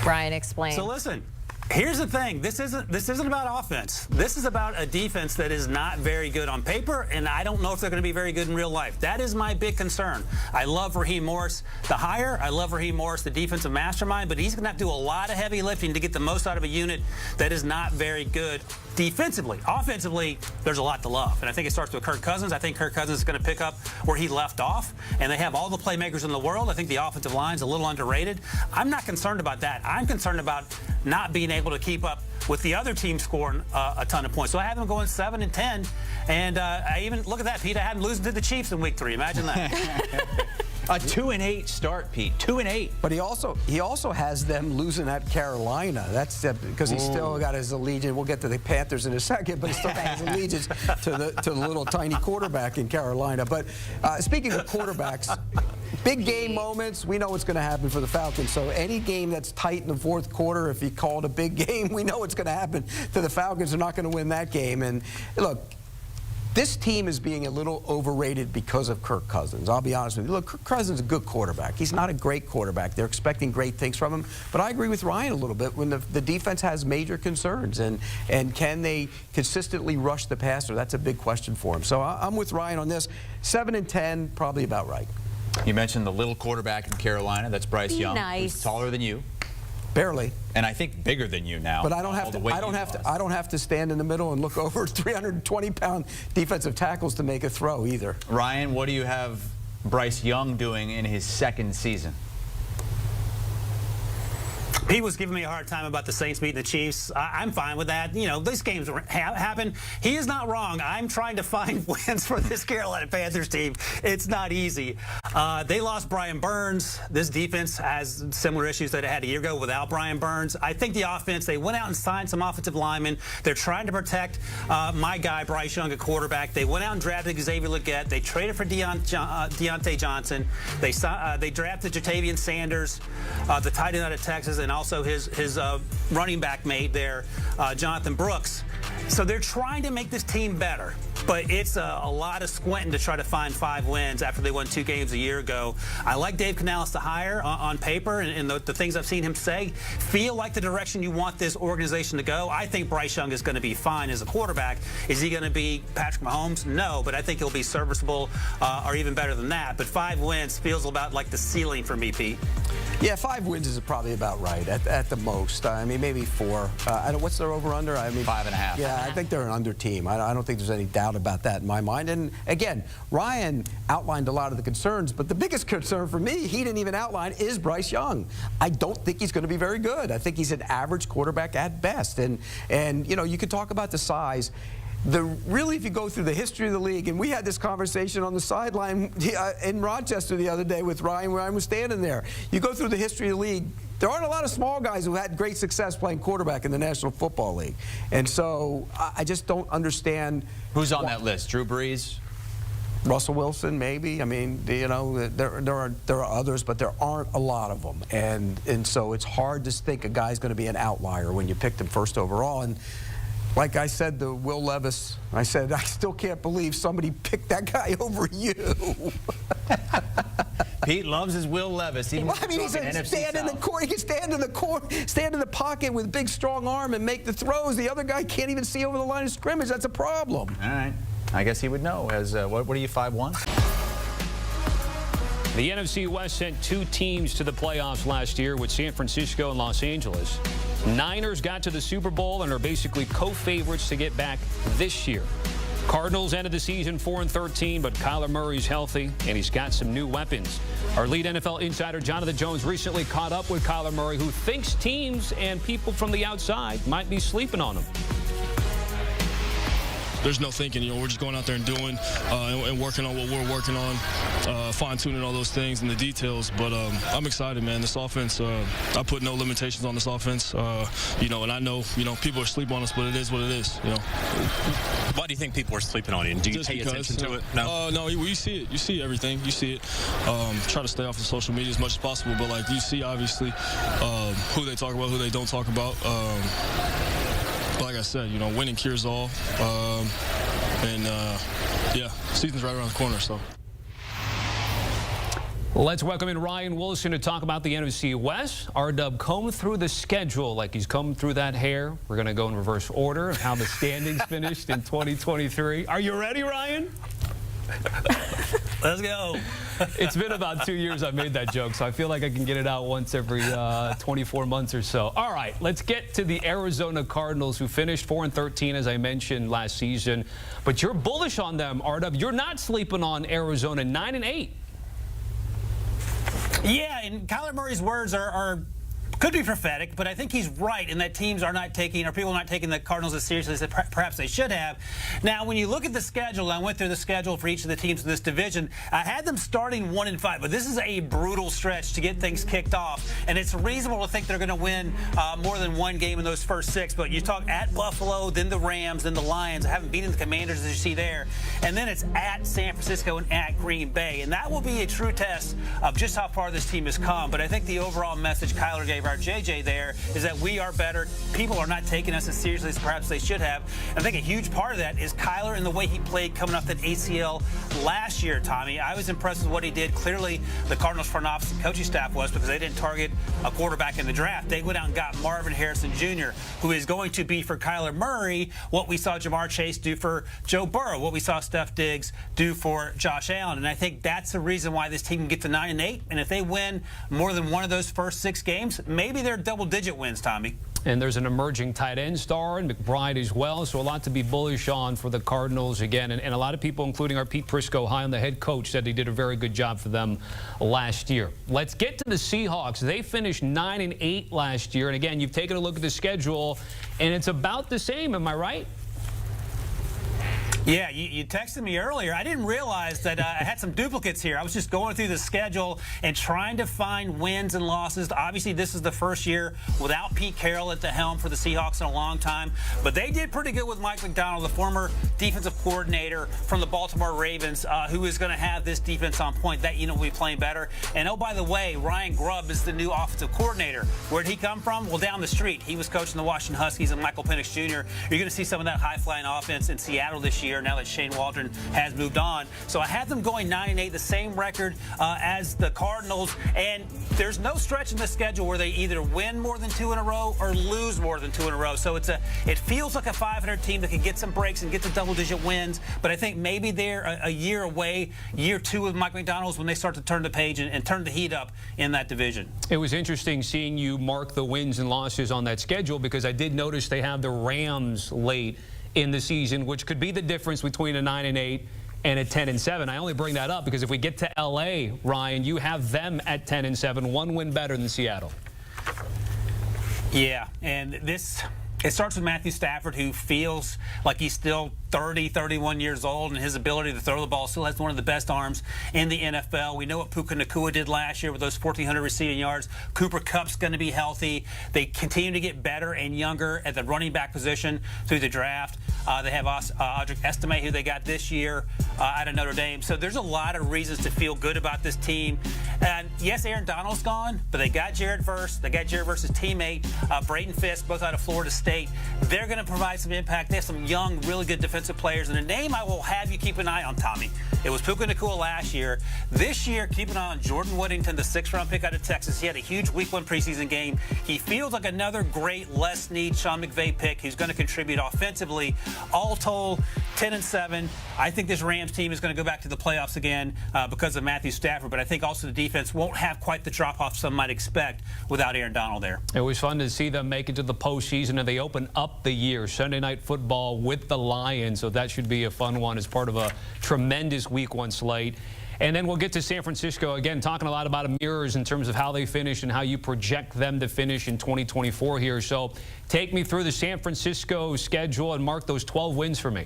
Brian, explain. So listen, here's the thing. This isn't about offense. This is about a defense that is not very good on paper, and I don't know if they're going to be very good in real life. That is my big concern. I love Raheem Morris, the hire. I love Raheem Morris, the defensive mastermind, but he's going to have to do a lot of heavy lifting to get the most out of a unit that is not very good defensively. Offensively, there's a lot to love, and I think it starts with Kirk Cousins. I think Kirk Cousins is going to pick up where he left off, and they have all the playmakers in the world. I think the offensive line's a little underrated. I'm not concerned about that. I'm concerned about not being able to keep up with the other team scoring a ton of points. So I have them going 7-10, and I even, look at that, Pete, I had them losing to the Chiefs in week 3. Imagine that. A 2-8 start, Pete. 2-8. But he also has them losing at Carolina. That's because he's still got his allegiance. We'll get to the Panthers in a second, but he still has allegiance to the little tiny quarterback in Carolina. But speaking of quarterbacks, big game moments, we know what's going to happen for the Falcons. So any game that's tight in the fourth quarter, if you call it a big game, we know what's going to happen to the Falcons. They're not going to win that game. And look, This team is being a little overrated because of Kirk Cousins. I'll be honest with you. Look, Kirk Cousins is a good quarterback. He's not a great quarterback. They're expecting great things from him. But I agree with Ryan a little bit when the defense has major concerns. And can they consistently rush the passer? That's a big question for him. So I'm with Ryan on this. 7-10, probably about right. You mentioned the little quarterback in Carolina. That's Bryce Young. Nice. Who's taller than you. Barely. And I think bigger than you now. But I don't have to stand in the middle and look over 320-pound defensive tackles to make a throw either. Ryan, what do you have Bryce Young doing in his second season? Pete was giving me a hard time about the Saints beating the Chiefs. I'm fine with that. You know, these games happen. He is not wrong. I'm trying to find wins for this Carolina Panthers team. It's not easy. They lost Brian Burns. This defense has similar issues that it had a year ago without Brian Burns. I think the offense, they went out and signed some offensive linemen. They're trying to protect my guy, Bryce Young, a quarterback. They went out and drafted Xavier Legette. They traded for Deontay Johnson. They drafted Jatavian Sanders, the tight end out of Texas, and also his running back mate there, Jonathan Brooks. So they're trying to make this team better, but it's a lot of squinting to try to find 5 wins after they won 2 games a year ago. I like Dave Canales to hire on paper, and the things I've seen him say feel like the direction you want this organization to go. I think Bryce Young is going to be fine as a quarterback. Is he going to be Patrick Mahomes? No, but I think he'll be serviceable or even better than that. But 5 wins feels about like the ceiling for me, Pete. Yeah, 5 wins is probably about right at the most. I mean, maybe 4. I don't. What's their over/under? I mean, 5.5. Yeah, I think they're an under team. I don't think there's any doubt about that in my mind. And again, Ryan outlined a lot of the concerns, but the biggest concern for me, he didn't even outline, is Bryce Young. I don't think he's going to be very good. I think he's an average quarterback at best. And you know, you could talk about the size. Really, if you go through the history of the league, and we had this conversation on the sideline in Rochester the other day with Ryan, where I was standing there. You go through the history of the league, there aren't a lot of small guys who had great success playing quarterback in the National Football League. And so I just don't understand. Who's on that list? Drew Brees? Russell Wilson, maybe. I mean, you know, there are others, but there aren't a lot of them. And so it's hard to think a guy's going to be an outlier when you picked him first overall. And like I said to Will Levis, I said, I still can't believe somebody picked that guy over you. Pete loves his Will Levis. Even well, I mean, he's a stand in the court. He can stand in the court, stand in the pocket with a big, strong arm and make the throws. The other guy can't even see over the line of scrimmage. That's a problem. All right. I guess he would know. As what are you, 5-1? The NFC West sent 2 teams to the playoffs last year with San Francisco and Los Angeles. Niners got to the Super Bowl and are basically co-favorites to get back this year. Cardinals ended the season 4-13, but Kyler Murray's healthy, and he's got some new weapons. Our lead NFL insider, Jonathan Jones, recently caught up with Kyler Murray, who thinks teams and people from the outside might be sleeping on him. There's no thinking, you know, we're just going out there and doing and working on what we're working on, fine-tuning all those things and the details. But I'm excited, man. This offense, I put no limitations on this offense, you know, and I know, you know, people are sleeping on us, but it is what it is, you know. Why do you think people are sleeping on you? Do you pay attention to it? No? No, you see it. You see everything. You see it. Try to stay off of social media as much as possible, but, like, you see, obviously, who they talk about, who they don't talk about. Like I said, you know, winning cures all. Yeah, season's right around the corner, so. Let's welcome in Ryan Wilson to talk about the NFC West. R-Dub combed through the schedule like he's combed through that hair. We're going to go in reverse order of how the standings finished in 2023. Are you ready, Ryan? Let's go. It's been about 2 years I've made that joke, so I feel like I can get it out once every 24 months or so. All right, let's get to the Arizona Cardinals, who finished 4-13, as I mentioned, last season. But you're bullish on them, R-Dub. You're not sleeping on Arizona, 9-8. Yeah, and Kyler Murray's words could be prophetic, but I think he's right in that teams are not taking, or people are not taking the Cardinals as seriously as perhaps they should have. Now, when you look at the schedule, I went through the schedule for each of the teams in this division. I had them starting 1-5, but this is a brutal stretch to get things kicked off, and it's reasonable to think they're going to win more than one game in those first 6. But you talk at Buffalo, then the Rams, then the Lions. I haven't beaten the Commanders, as you see there, and then it's at San Francisco and at Green Bay, and that will be a true test of just how far this team has come. But I think the overall message Kyler gave favor, our JJ there, is that we are better. People are not taking us as seriously as perhaps they should have. I think a huge part of that is Kyler and the way he played coming off that ACL last year, Tommy. I was impressed with what he did. Clearly, the Cardinals front office and coaching staff was, because they didn't target a quarterback in the draft. They went out and got Marvin Harrison Jr., who is going to be for Kyler Murray what we saw Jamar Chase do for Joe Burrow, what we saw Steph Diggs do for Josh Allen. And I think that's the reason why this team can get to 9-8. And if they win more than one of those first 6 games, maybe they're double-digit wins, Tommy. And there's an emerging tight end star, and McBride as well, so a lot to be bullish on for the Cardinals again. And a lot of people, including our Pete Prisco, high on the head coach, said he did a very good job for them last year. Let's get to the Seahawks. They finished 9-8 last year. And again, you've taken a look at the schedule, and it's about the same. Am I right? Yeah, you texted me earlier. I didn't realize that I had some duplicates here. I was just going through the schedule and trying to find wins and losses. Obviously, this is the first year without Pete Carroll at the helm for the Seahawks in a long time. But they did pretty good with Mike McDonald, the former defensive coordinator from the Baltimore Ravens, who is going to have this defense on point. That unit will be playing better. And, oh, by the way, Ryan Grubb is the new offensive coordinator. Where did he come from? Well, down the street. He was coaching the Washington Huskies and Michael Penix Jr. You're going to see some of that high-flying offense in Seattle this year, now that Shane Waldron has moved on. So I had them going 9-8, the same record as the Cardinals. And there's no stretch in the schedule where they either win more than 2 in a row or lose more than 2 in a row. So it feels like a 500 team that can get some breaks and get to double-digit wins. But I think maybe they're a year away, year 2 with Mike McDonald's, when they start to turn the page and turn the heat up in that division. It was interesting seeing you mark the wins and losses on that schedule, because I did notice they have the Rams late in the season, which could be the difference between a 9-8 and a 10-7. I only bring that up because if we get to LA, Ryan, you have them at 10-7, 1 win better than Seattle. Yeah, and it starts with Matthew Stafford, who feels like he's still 30, 31 years old, and his ability to throw the ball still has one of the best arms in the NFL. We know what Puka Nacua did last year with those 1,400 receiving yards. Cooper Kupp's going to be healthy. They continue to get better and younger at the running back position through the draft. They have Audric Estime, who they got this year out of Notre Dame. So there's a lot of reasons to feel good about this team. And yes, Aaron Donald's gone, but they got Jared Verse. They got Jared Verse's teammate, Braden Fisk, both out of Florida State. They're going to provide some impact. They have some young, really good defensive players. And a name I will have you keep an eye on, Tommy. It was Puka Nacua last year. This year, keep an eye on Jordan Whittington, the 6th-round pick out of Texas. He had a huge Week 1 preseason game. He feels like another great Les Snead, Sean McVay pick who's going to contribute offensively. All told, 10-7. I think this Rams team is going to go back to the playoffs again because of Matthew Stafford. But I think also the defense won't have quite the drop-off some might expect without Aaron Donald there. It was fun to see them make it to the postseason, and they open up the year, Sunday Night Football with the Lions. So that should be a fun one as part of a tremendous Week 1 slate. And then we'll get to San Francisco again, talking a lot about mirrors in terms of how they finish and how you project them to finish in 2024 here. So take me through the San Francisco schedule and mark those 12 wins for me.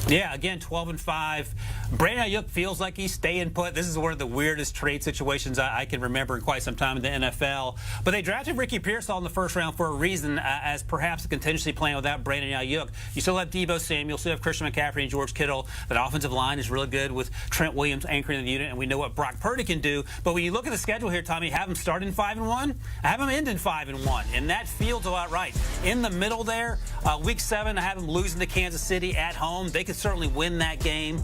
Yeah, again, 12-5. Brandon Ayuk feels like he's staying put. This is one of the weirdest trade situations I can remember in quite some time in the NFL. But they drafted Ricky Pearsall in the first round for a reason, as perhaps a contingency plan without Brandon Ayuk. You still have Deebo Samuel, you still have Christian McCaffrey and George Kittle. That offensive line is really good with Trent Williams anchoring the unit, and we know what Brock Purdy can do. But when you look at the schedule here, Tommy, have them starting 5-1, I have them ending 5-1, and that feels about right. In the middle there, Week 7, I have them losing to Kansas City at home. They could certainly win that game.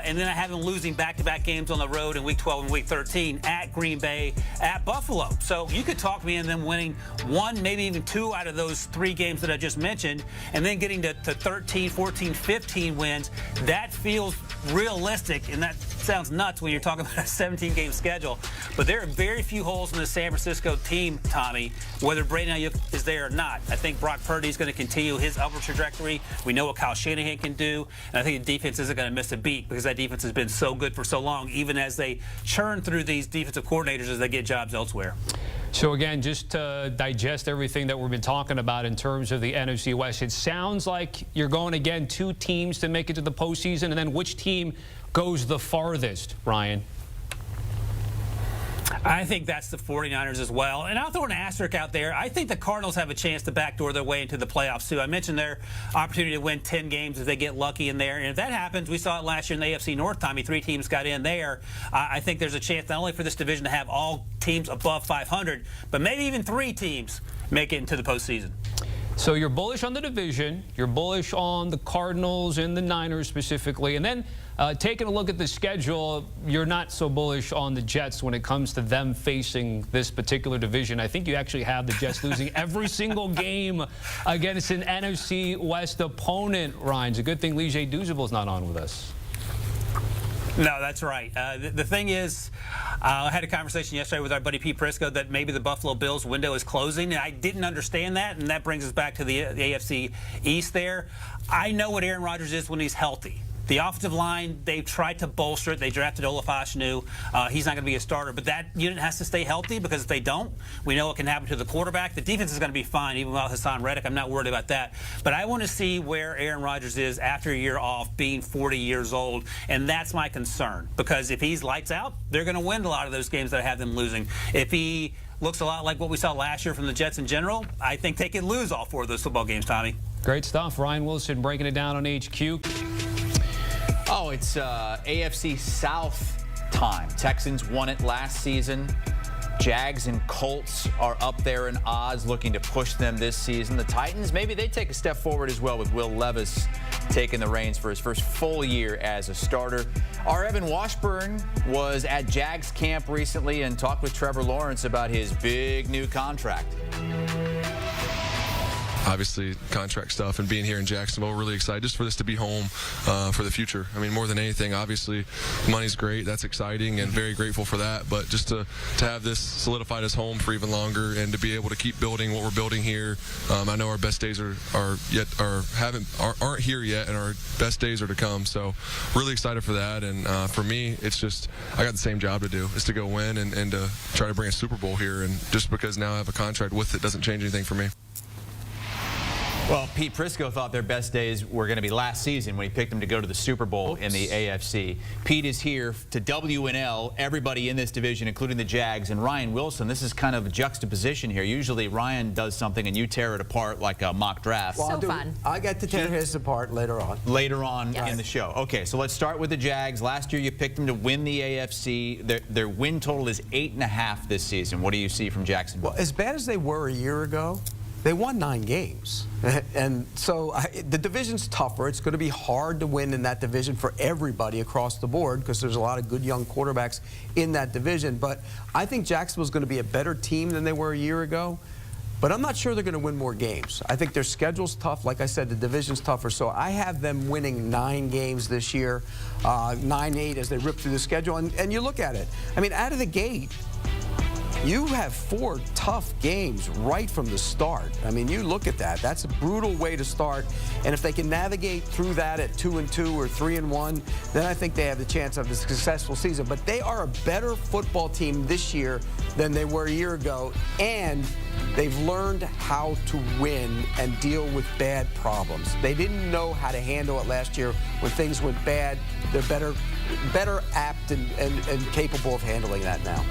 And then I have them losing back-to-back games on the road in Week 12 and Week 13 at Green Bay, at Buffalo. So you could talk me into them winning 1, maybe even 2 out of those 3 games that I just mentioned, and then getting to 13, 14, 15 wins. That feels realistic, and that sounds nuts when you're talking about a 17-game schedule. But there are very few holes in the San Francisco team, Tommy, whether Brandon Ayuk is there or not. I think Brock Purdy is going to continue his upward trajectory. We know what Kyle Shanahan can do, and I think the defense isn't going to miss a beat because that defense has been so good for so long, even as they churn through these defensive coordinators as they get jobs elsewhere. So again, just to digest everything that we've been talking about in terms of the NFC West, it sounds like you're going again 2 teams to make it to the postseason, and then which team goes the farthest, Ryan? I think that's the 49ers as well. And I'll throw an asterisk out there. I think the Cardinals have a chance to backdoor their way into the playoffs, too. I mentioned their opportunity to win 10 games if they get lucky in there. And if that happens, we saw it last year in the AFC North, Tommy. 3 teams got in there. I think there's a chance not only for this division to have all teams above 500, but maybe even 3 teams make it into the postseason. So you're bullish on the division, you're bullish on the Cardinals and the Niners specifically, and then taking a look at the schedule, you're not so bullish on the Jets when it comes to them facing this particular division. I think you actually have the Jets losing every single game against an NFC West opponent, Ryan. It's a good thing Lige Douzable's not on with us. No, that's right. The thing is, I had a conversation yesterday with our buddy Pete Prisco that maybe the Buffalo Bills window is closing, and I didn't understand that, and that brings us back to the AFC East there. I know what Aaron Rodgers is when he's healthy. The offensive line, they've tried to bolster it. They drafted Olafashnu. He's not going to be a starter, but that unit has to stay healthy because if they don't, we know what can happen to the quarterback. The defense is going to be fine, even without Hassan Reddick. I'm not worried about that. But I want to see where Aaron Rodgers is after a year off, being 40 years old, and that's my concern. Because if he's lights out, they're going to win a lot of those games that I have them losing. If he looks a lot like what we saw last year from the Jets in general, I think they can lose all 4 of those football games, Tommy. Great stuff. Ryan Wilson breaking it down on HQ. Oh, it's AFC South time. Texans won it last season. Jags and Colts are up there in odds, looking to push them this season. The Titans, maybe they take a step forward as well with Will Levis taking the reins for his first full year as a starter. Our Evan Washburn was at Jags camp recently and talked with Trevor Lawrence about his big new contract. Obviously, contract stuff and being here in Jacksonville, really excited just for this to be home for the future. I mean, more than anything, obviously, money's great. That's exciting and very grateful for that. But just to have this solidified as home for even longer and to be able to keep building what we're building here. I know our best days aren't here yet, and our best days are to come. So really excited for that. And for me, it's just I got the same job to do, is to go win and to try to bring a Super Bowl here. And just because now I have a contract with it doesn't change anything for me. Well, Pete Prisco thought their best days were going to be last season when he picked them to go to the Super Bowl in the AFC. Pete is here to WNL everybody in this division, including the Jags, and Ryan Wilson. This is kind of a juxtaposition here. Usually Ryan does something and you tear it apart like a mock draft. Well, So fun. I get to tear his apart later on. Later on Yes. in the show. Okay, so let's start with the Jags. Last year you picked them to win the AFC. Their win total is 8.5 this season. What do you see from Jacksonville? Well, as bad as they were a year ago, they won 9 games. And so the division's tougher. It's going to be hard to win in that division for everybody across the board because there's a lot of good young quarterbacks in that division. But I think Jacksonville's going to be a better team than they were a year ago. But I'm not sure they're going to win more games. I think their schedule's tough. Like I said, the division's tougher. So I have them winning 9 games this year, 9-8 as they rip through the schedule. And you look at it. I mean, out of the gate, you have 4 tough games right from the start. I mean, you look at that. That's a brutal way to start. And if they can navigate through that at 2-2 or 3-1, then I think they have the chance of a successful season. But they are a better football team this year than they were a year ago. And they've learned how to win and deal with bad problems. They didn't know how to handle it last year when things went bad. They're better apt and capable of handling that now.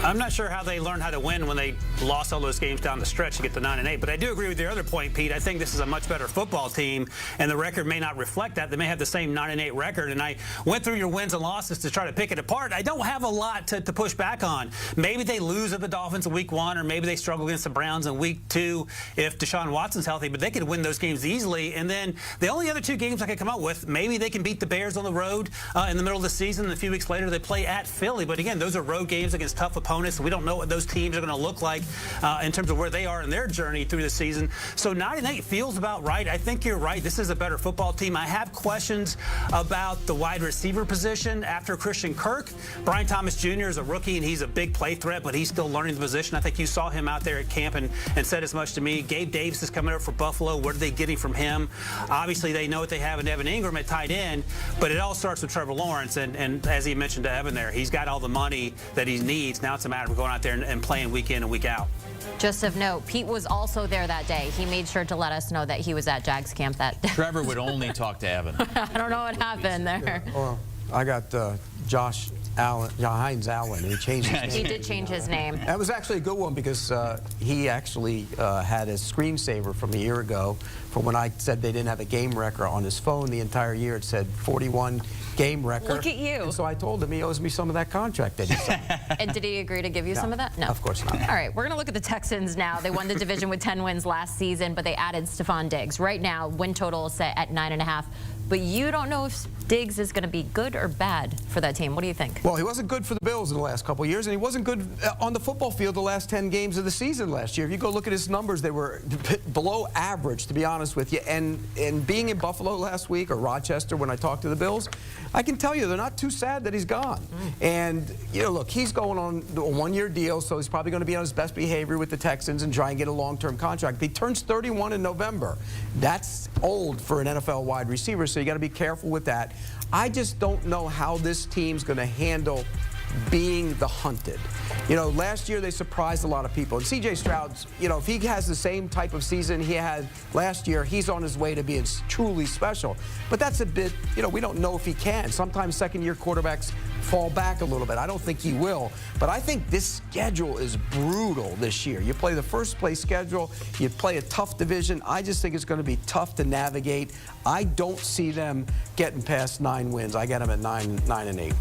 I'm not sure how they learned how to win when they lost all those games down the stretch to get to 9-8. But I do agree with your other point, Pete. I think this is a much better football team, and the record may not reflect that. They may have the same 9-8 record. And I went through your wins and losses to try to pick it apart. I don't have a lot to push back on. Maybe they lose at the Dolphins in week 1, or maybe they struggle against the Browns in week 2 if Deshaun Watson's healthy. But they could win those games easily. And then the only other 2 games I could come up with, maybe they can beat the Bears on the road in the middle of the season. And a few weeks later, they play at Philly. But again, those are road games against tough opponents. We don't know what those teams are going to look like in terms of where they are in their journey through the season. So 9-8 feels about right. I think you're right. This is a better football team. I have questions about the wide receiver position after Christian Kirk. Brian Thomas Jr. is a rookie, and he's a big play threat, but he's still learning the position. I think you saw him out there at camp and said as much to me. Gabe Davis is coming up for Buffalo. What are they getting from him? Obviously, they know what they have in Evan Ingram at tight end, but it all starts with Trevor Lawrence. And as he mentioned to Evan there, he's got all the money that he needs. Now it's a matter of going out there and playing week in and week out. Just of note, Pete was also there that day. He made sure to let us know that he was at Jags camp that day. Trevor would only talk to Evan. I don't know what happened there. Well, I got Josh Hines Allen. He changed his name. He did change his name. That was actually a good one because he actually had a screensaver from a year ago from when I said they didn't have a game record on his phone the entire year. It said 41 game record. Look at you. And so I told him he owes me some of that contract that he signed. And did he agree to give you some of that? No. Of course not. All right, we're going to look at the Texans now. They won the division with 10 wins last season, but they added Stephon Diggs. Right now, win total is set at 9.5. But you don't know if Diggs is going to be good or bad for that team. What do you think? Well, he wasn't good for the Bills in the last couple of years, and he wasn't good on the football field the last 10 games of the season last year. If you go look at his numbers, they were below average, to be honest with you. And being in Buffalo last week, or Rochester when I talked to the Bills, I can tell you they're not too sad that he's gone. And, you know, look, he's going on a one-year deal, so he's probably going to be on his best behavior with the Texans and try and get a long-term contract. He turns 31 in November. That's old for an NFL wide receiver, so you got to be careful with that. I just don't know how this team's going to handle being the hunted. You know, last year they surprised a lot of people. And C.J. Stroud's, you know, if he has the same type of season he had last year, he's on his way to being truly special. But that's a bit, you know, we don't know if he can. Sometimes second-year quarterbacks fall back a little bit. I don't think he will. But I think this schedule is brutal this year. You play the first-place schedule. You play a tough division. I just think it's going to be tough to navigate. I don't see them getting past 9 wins. I got them at 9-8.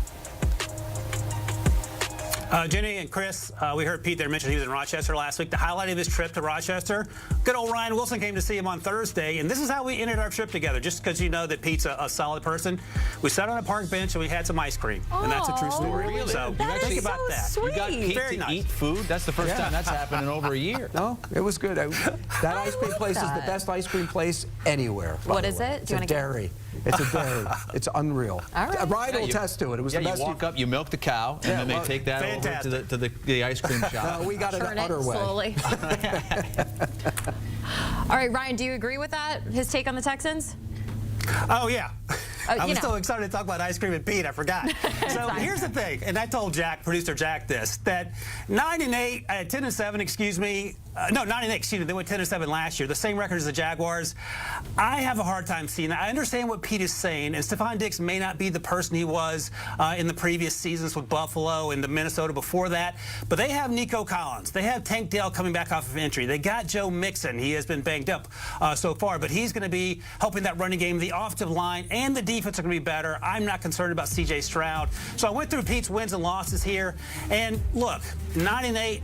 Jenny and Chris, we heard Pete there mention he was in Rochester last week. The highlight of his trip to Rochester, good old Ryan Wilson came to see him on Thursday, and this is how we ended our trip together, just because you know that Pete's a solid person. We sat on a park bench and we had some ice cream, and that's a true story. Really? So think about that. Sweet. You got Pete Very to nice. eat food? That's the first time that's happened in over a year. No, it was good. That ice cream place is the best ice cream place anywhere. What is it? It's a dairy. It's a dairy. It's unreal. All right. Ryan will attest to it. It was the best. You walk up, you milk the cow, and then they take that fantastic. over to the ice cream shop. No, we got it Churn the other way. slowly. All right, Ryan, do you agree with that? His take on the Texans? Oh, yeah. I was know. so excited to talk about ice cream and Pete, I forgot. So here's the thing, and I told Jack, producer Jack, this, that 9-8, 10-7, excuse me. No, 9-8, excuse me. They went 10-7 last year. The same record as the Jaguars. I have a hard time seeing that. I understand what Pete is saying, and Stephon Diggs may not be the person he was in the previous seasons with Buffalo and the Minnesota before that, but they have Nico Collins. They have Tank Dell coming back off of injury. They got Joe Mixon. He has been banged up so far, but he's going to be helping that running game. The offensive line and the defense are going to be better. I'm not concerned about C.J. Stroud. So I went through Pete's wins and losses here, and look, 9-8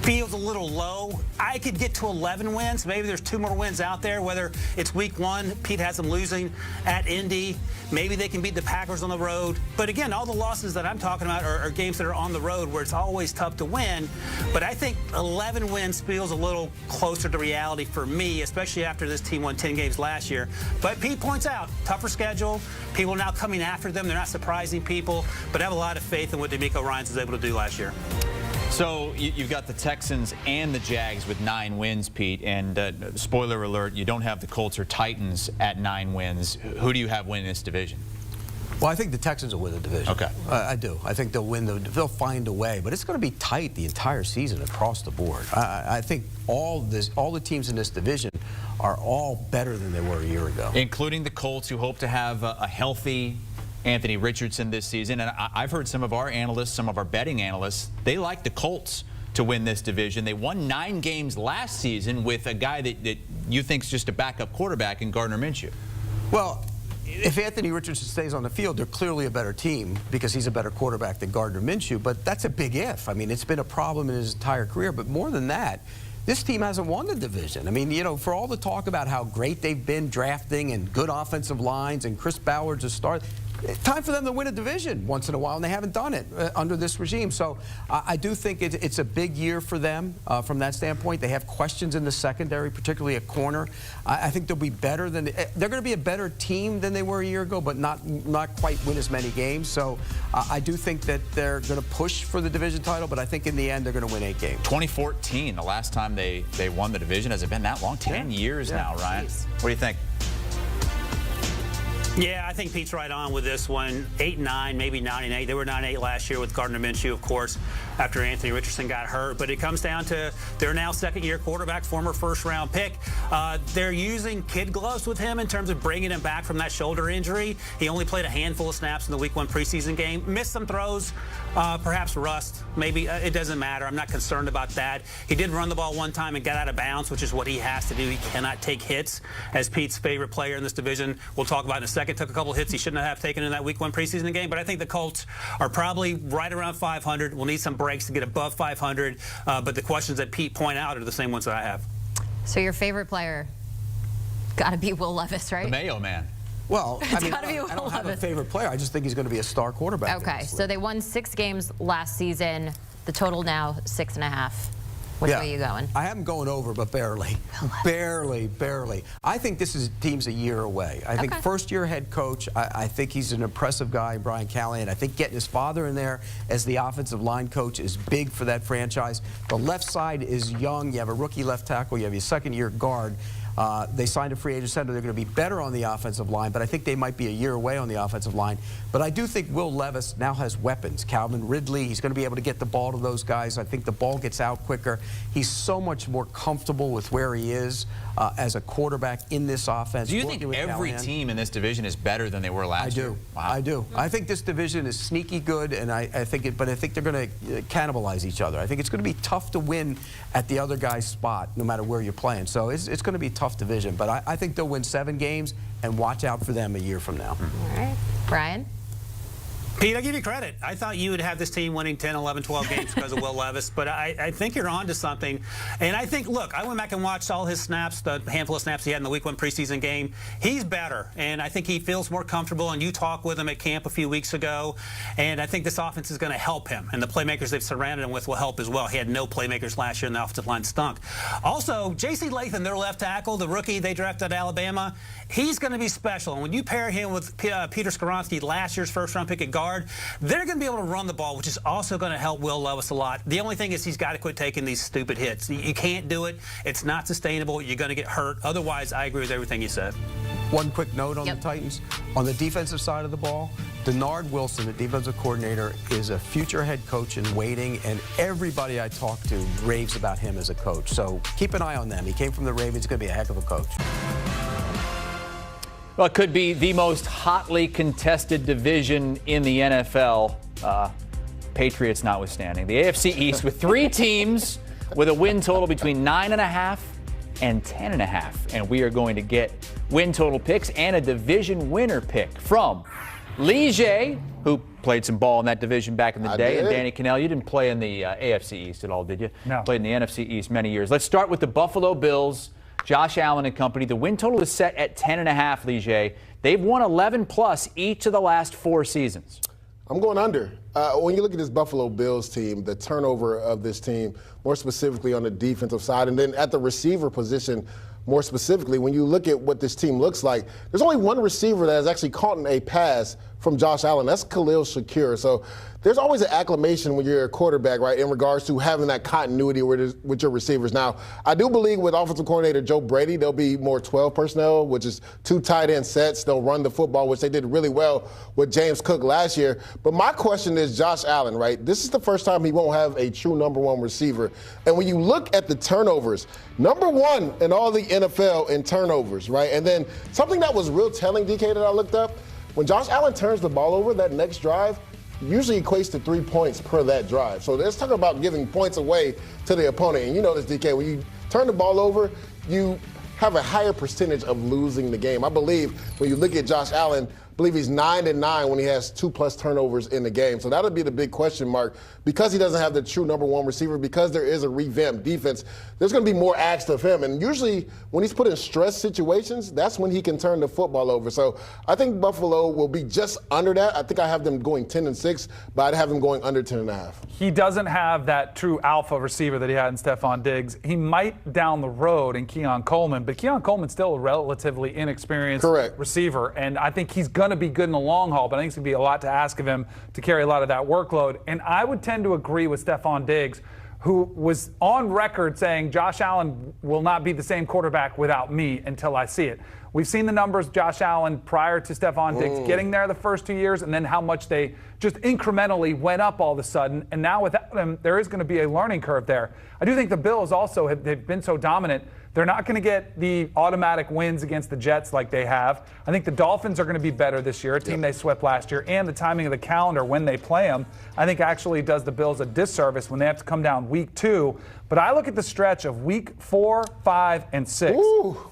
feels a little low. I could get to 11 wins. Maybe there's 2 more wins out there, whether it's week 1, Pete has them losing at Indy. Maybe they can beat the Packers on the road. But again, all the losses that I'm talking about are games that are on the road where it's always tough to win. But I think 11 wins feels a little closer to reality for me, especially after this team won 10 games last year. But Pete points out, tougher schedule. People are now coming after them. They're not surprising people. But I have a lot of faith in what DeMeco Ryans was able to do last year. So you've got the Texans and the Jags with 9 wins, Pete. And spoiler alert, you don't have the Colts or Titans at 9 wins. Who do you have winning this division? Well, I think the Texans will win the division. Okay. I do. I think they'll win. They'll find a way. But it's going to be tight the entire season across the board. I think all the teams in this division are all better than they were a year ago. Including the Colts, who hope to have a healthy Anthony Richardson this season. And I've heard some of our analysts, some of our betting analysts, they like the Colts to win this division. They won 9 games last season with a guy that you think's just a backup quarterback in Gardner Minshew. Well, if Anthony Richardson stays on the field, they're clearly a better team because he's a better quarterback than Gardner Minshew. But that's a big if. I mean, it's been a problem in his entire career. But more than that, this team hasn't won the division. I mean, you know, for all the talk about how great they've been drafting and good offensive lines and Chris Ballard's a star, time for them to win a division once in a while, and they haven't done it under this regime. So I do think it's a big year for them from that standpoint. They have questions in the secondary, particularly at corner. I think they'll be better than they're going to be a better team than they were a year ago, but not quite win as many games. So I do think that they're going to push for the division title, but I think in the end they're going to win 8 games. 2014, the last time they won the division. Has it been that long? 10 years now, Ryan. Jeez. What do you think? Yeah, I think Pete's right on with this one. 8-9, maybe 9-8. They were 9-8 last year with Gardner Minshew, of course. after Anthony Richardson got hurt. But it comes down to their now second-year quarterback, former first-round pick. They're using kid gloves with him in terms of bringing him back from that shoulder injury. He only played a handful of snaps in the Week 1 preseason game. Missed some throws, perhaps rust. Maybe it doesn't matter. I'm not concerned about that. He did run the ball one time and got out of bounds, which is what he has to do. He cannot take hits, as Pete's favorite player in this division, we'll talk about in a second, took a couple hits he shouldn't have taken in that Week 1 preseason game. But I think the Colts are probably right around 500. We'll need some breaks to get above 500. But the questions that Pete point out are the same ones that I have. So your favorite player got to be Will Levis, right? The Mayo man. Well, I mean, gotta be I don't have a Levis. favorite player. I just think he's going to be a star quarterback. Okay, so they won 6 games last season. The total now 6.5. Which way are you going? I have him going over, but barely. Barely. I think this team's a year away. I think first-year head coach, I think he's an impressive guy, Brian Callahan. I think getting his father in there as the offensive line coach is big for that franchise. The left side is young. You have a rookie left tackle. You have your second-year guard. They signed a free agent center. They're going to be better on the offensive line, but I think they might be a year away on the offensive line. But I do think Will Levis now has weapons. Calvin Ridley, he's going to be able to get the ball to those guys. I think the ball gets out quicker. He's so much more comfortable with where he is as a quarterback in this offense. Do you think every team in this division is better than they were last year? Wow. I do. I think this division is sneaky good, and I think they're going to cannibalize each other. I think it's going to be tough to win at the other guy's spot, no matter where you're playing. So it's going to be a tough division, but I think they'll win 7 games, and watch out for them a year from now. All right. Brian? Pete, I give you credit. I thought you would have this team winning 10, 11, 12 games because of Will Levis, but I think you're on to something. And I think, look, I went back and watched all his snaps, the handful of snaps he had in the Week 1 preseason game. He's better, and I think he feels more comfortable, and you talked with him at camp a few weeks ago, and I think this offense is going to help him, and the playmakers they've surrounded him with will help as well. He had no playmakers last year, and the offensive line stunk. Also, J.C. Latham, their left tackle, the rookie they drafted at Alabama, he's going to be special. And when you pair him with Peter Skoronski, last year's first-round pick at guard, they're going to be able to run the ball, which is also going to help Will Levis a lot. The only thing is he's got to quit taking these stupid hits. You can't do it. It's not sustainable. You're going to get hurt. Otherwise, I agree with everything you said. One quick note on the Titans. On the defensive side of the ball, Denard Wilson, the defensive coordinator, is a future head coach in waiting, and everybody I talk to raves about him as a coach. So keep an eye on them. He came from the Ravens. He's going to be a heck of a coach. Well, it could be the most hotly contested division in the NFL, Patriots notwithstanding. The AFC East with 3 teams with a win total between 9.5 and 10.5. And we are going to get win total picks and a division winner pick from Lige, who played some ball in that division back in the day, and Danny Cannell. You didn't play in the AFC East at all, did you? No. Played in the NFC East many years. Let's start with the Buffalo Bills. Josh Allen and company. The win total is set at 10.5, Lige. They've won 11+ each of the last 4 seasons. I'm going under. When you look at this Buffalo Bills team, the turnover of this team, more specifically on the defensive side, and then at the receiver position, more specifically, when you look at what this team looks like, there's only one receiver that has actually caught a pass from Josh Allen. That's Khalil Shakir. So there's always an acclamation when you're a quarterback, right, in regards to having that continuity with your receivers. Now, I do believe with offensive coordinator Joe Brady, there'll be more 12 personnel, which is 2 tight end sets. They'll run the football, which they did really well with James Cook last year. But my question is Josh Allen, right? This is the first time he won't have a true number 1 receiver. And when you look at the turnovers, number 1 in all the NFL in turnovers, right? And then something that was real telling, DK, that I looked up, when Josh Allen turns the ball over that next drive, usually equates to 3 points per that drive. So let's talk about giving points away to the opponent. And you know this, DK, when you turn the ball over, you have a higher percentage of losing the game. I believe when you look at Josh Allen, I believe he's 9-9 when he has 2+ turnovers in the game. So that'll be the big question mark. Because he doesn't have the true number 1 receiver, because there is a revamped defense, there's going to be more asked of him. And usually when he's put in stress situations, that's when he can turn the football over. So I think Buffalo will be just under that. I think I have them going 10-6, but I'd have them going under 10.5. He doesn't have that true alpha receiver that he had in Stephon Diggs. He might down the road in Keon Coleman, but Keon Coleman's still a relatively inexperienced receiver. And I think he's going to be good in the long haul, but I think it's going to be a lot to ask of him to carry a lot of that workload. And I would tend to agree with Stephon Diggs, who was on record saying Josh Allen will not be the same quarterback without me until I see it. We've seen the numbers, Josh Allen, prior to Stephon Diggs getting there the first 2 years, and then how much they just incrementally went up all of a sudden. And now without him, there is going to be a learning curve there. I do think the Bills also they've been so dominant. They're not going to get the automatic wins against the Jets like they have. I think the Dolphins are going to be better this year, a team they swept last year, and the timing of the calendar when they play them, I think actually does the Bills a disservice when they have to come down week 2. But I look at the stretch of week 4, 5, and 6.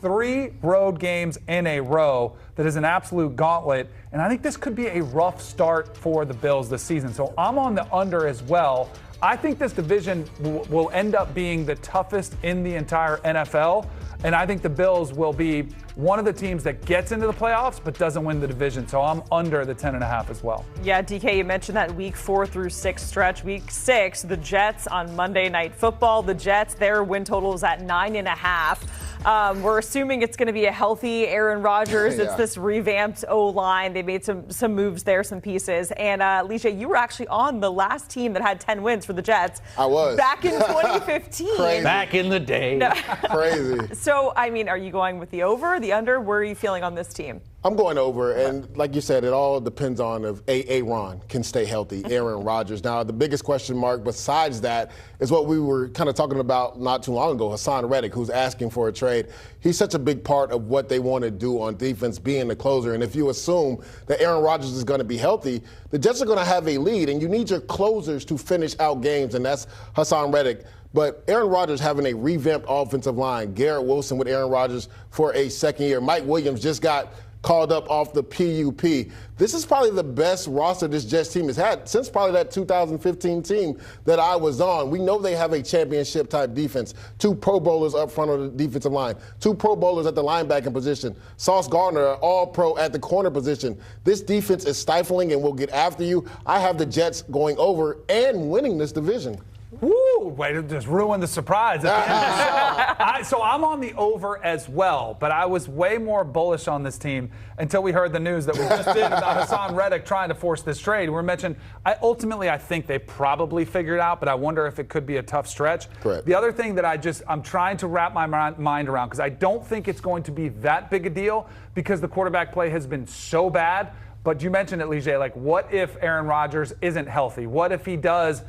3 road games in a row that is an absolute gauntlet. And I think this could be a rough start for the Bills this season. So I'm on the under as well. I think this division will end up being the toughest in the entire NFL, and I think the Bills will be one of the teams that gets into the playoffs but doesn't win the division. So I'm under the 10.5 as well. Yeah, DK, you mentioned that week 4 through 6 stretch. Week 6, the Jets on Monday Night Football. The Jets, their win total is at 9.5. We're assuming it's going to be a healthy Aaron Rodgers. It's this revamped O-line. They made some moves there, some pieces. And, Lige, you were actually on the last team that had 10 wins for the Jets. I was. Back in 2015. Crazy. Back in the day. No. Crazy. So, I mean, are you going with the over, the under? Where are you feeling on this team? I'm going over, and like you said, it all depends on if Aaron can stay healthy, Aaron Rodgers. Now, the biggest question mark besides that is what we were kind of talking about not too long ago, Hassan Reddick, who's asking for a trade. He's such a big part of what they want to do on defense, being the closer. And if you assume that Aaron Rodgers is going to be healthy, the Jets are going to have a lead, and you need your closers to finish out games, and that's Hassan Reddick. But Aaron Rodgers having a revamped offensive line, Garrett Wilson with Aaron Rodgers for a second year. Mike Williams just got called up off the PUP. This is probably the best roster this Jets team has had since probably that 2015 team that I was on. We know they have a championship-type defense. 2 Pro Bowlers up front of the defensive line. 2 Pro Bowlers at the linebacking position. Sauce Gardner, all-pro at the corner position. This defense is stifling and will get after you. I have the Jets going over and winning this division. Woo! Way to just ruin the surprise at the end of the show. So I'm on the over as well, but I was way more bullish on this team until we heard the news that we just did about Hassan Reddick trying to force this trade. We mentioned, I think they probably figured out, but I wonder if it could be a tough stretch. Correct. The other thing that I'm trying to wrap my mind around, because I don't think it's going to be that big a deal because the quarterback play has been so bad. But you mentioned it, Lige, like what if Aaron Rodgers isn't healthy? What if he does,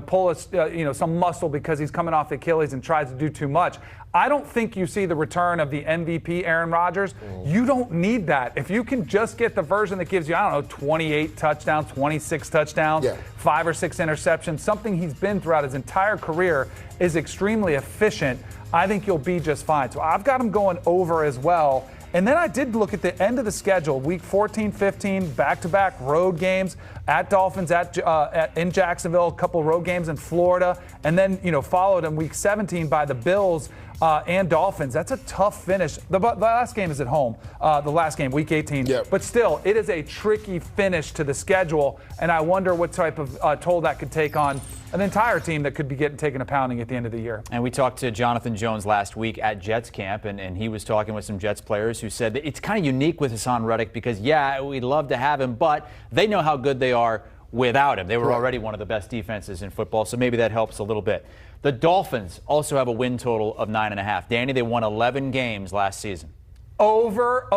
pull some muscle because he's coming off the Achilles and tries to do too much? I don't think you see the return of the MVP Aaron Rodgers. You don't need that. If you can just get the version that gives you, 28 touchdowns, 26 touchdowns, 5 or 6 interceptions, something he's been throughout his entire career is extremely efficient, I think you'll be just fine. So I've got him going over as well. And then I did look at the end of the schedule, week 14, 15, back-to-back road games at Dolphins, in Jacksonville, a couple road games in Florida, and then, followed in week 17 by the Bills and Dolphins. That's a tough finish. The last game is at home, the last game, week 18. Yep. But still, it is a tricky finish to the schedule, and I wonder what type of toll that could take on an entire team that could be taking a pounding at the end of the year. And we talked to Jonathan Jones last week at Jets camp, and he was talking with some Jets players who said that it's kind of unique with Hassan Reddick because, we'd love to have him, but they know how good they are without him. They were already one of the best defenses in football, so maybe that helps a little bit. The Dolphins also have a win total of 9.5. Danny, they won 11 games last season. Over.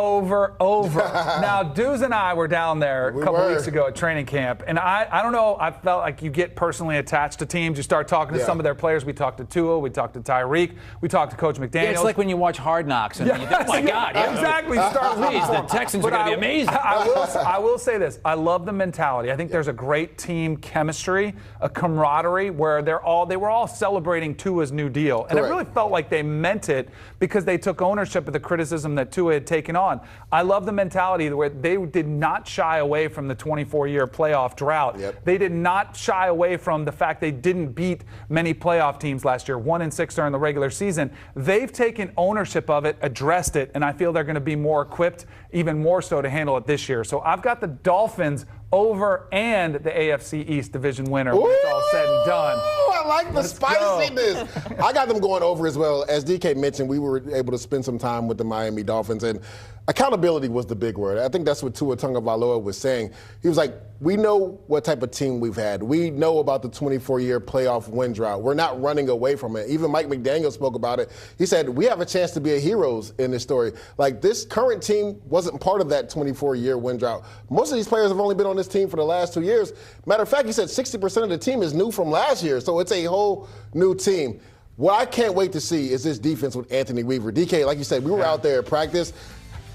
Now, Deuce and I were down there a couple weeks ago at training camp, and I don't know, I felt like you get personally attached to teams. You start talking to some of their players. We talked to Tua, we talked to Tyreek, we talked to Coach McDaniels. Yeah, it's like when you watch Hard Knocks and you think, oh my God. Exactly. The Texans are going to be amazing. I will say this. I love the mentality. I think there's a great team chemistry, a camaraderie where they were all celebrating Tua's new deal. And I really felt like they meant it because they took ownership of the criticism that Tua had taken on. I love the mentality where they did not shy away from the 24-year playoff drought. They did not shy away from the fact they didn't beat many playoff teams last year, 1-6 during the regular season. They've taken ownership of it, addressed it, and I feel they're going to be more equipped, even more so to handle it this year. So I've got the Dolphins over and the AFC East division winner when it's all said and done. I like the spiciness. I got them going over as well. As DK mentioned, we were able to spend some time with the Miami Dolphins, and accountability was the big word. I think that's what Tua Tagovailoa was saying. He was like, we know what type of team we've had. We know about the 24-year playoff win drought. We're not running away from it. Even Mike McDaniel spoke about it. He said, we have a chance to be heroes in this story. Like, this current team wasn't part of that 24-year win drought. Most of these players have only been on this team for the last 2 years. Matter of fact, he said 60% of the team is new from last year, so it's a whole new team. What I can't wait to see is this defense with Anthony Weaver. DK, like you said, we were out there at practice.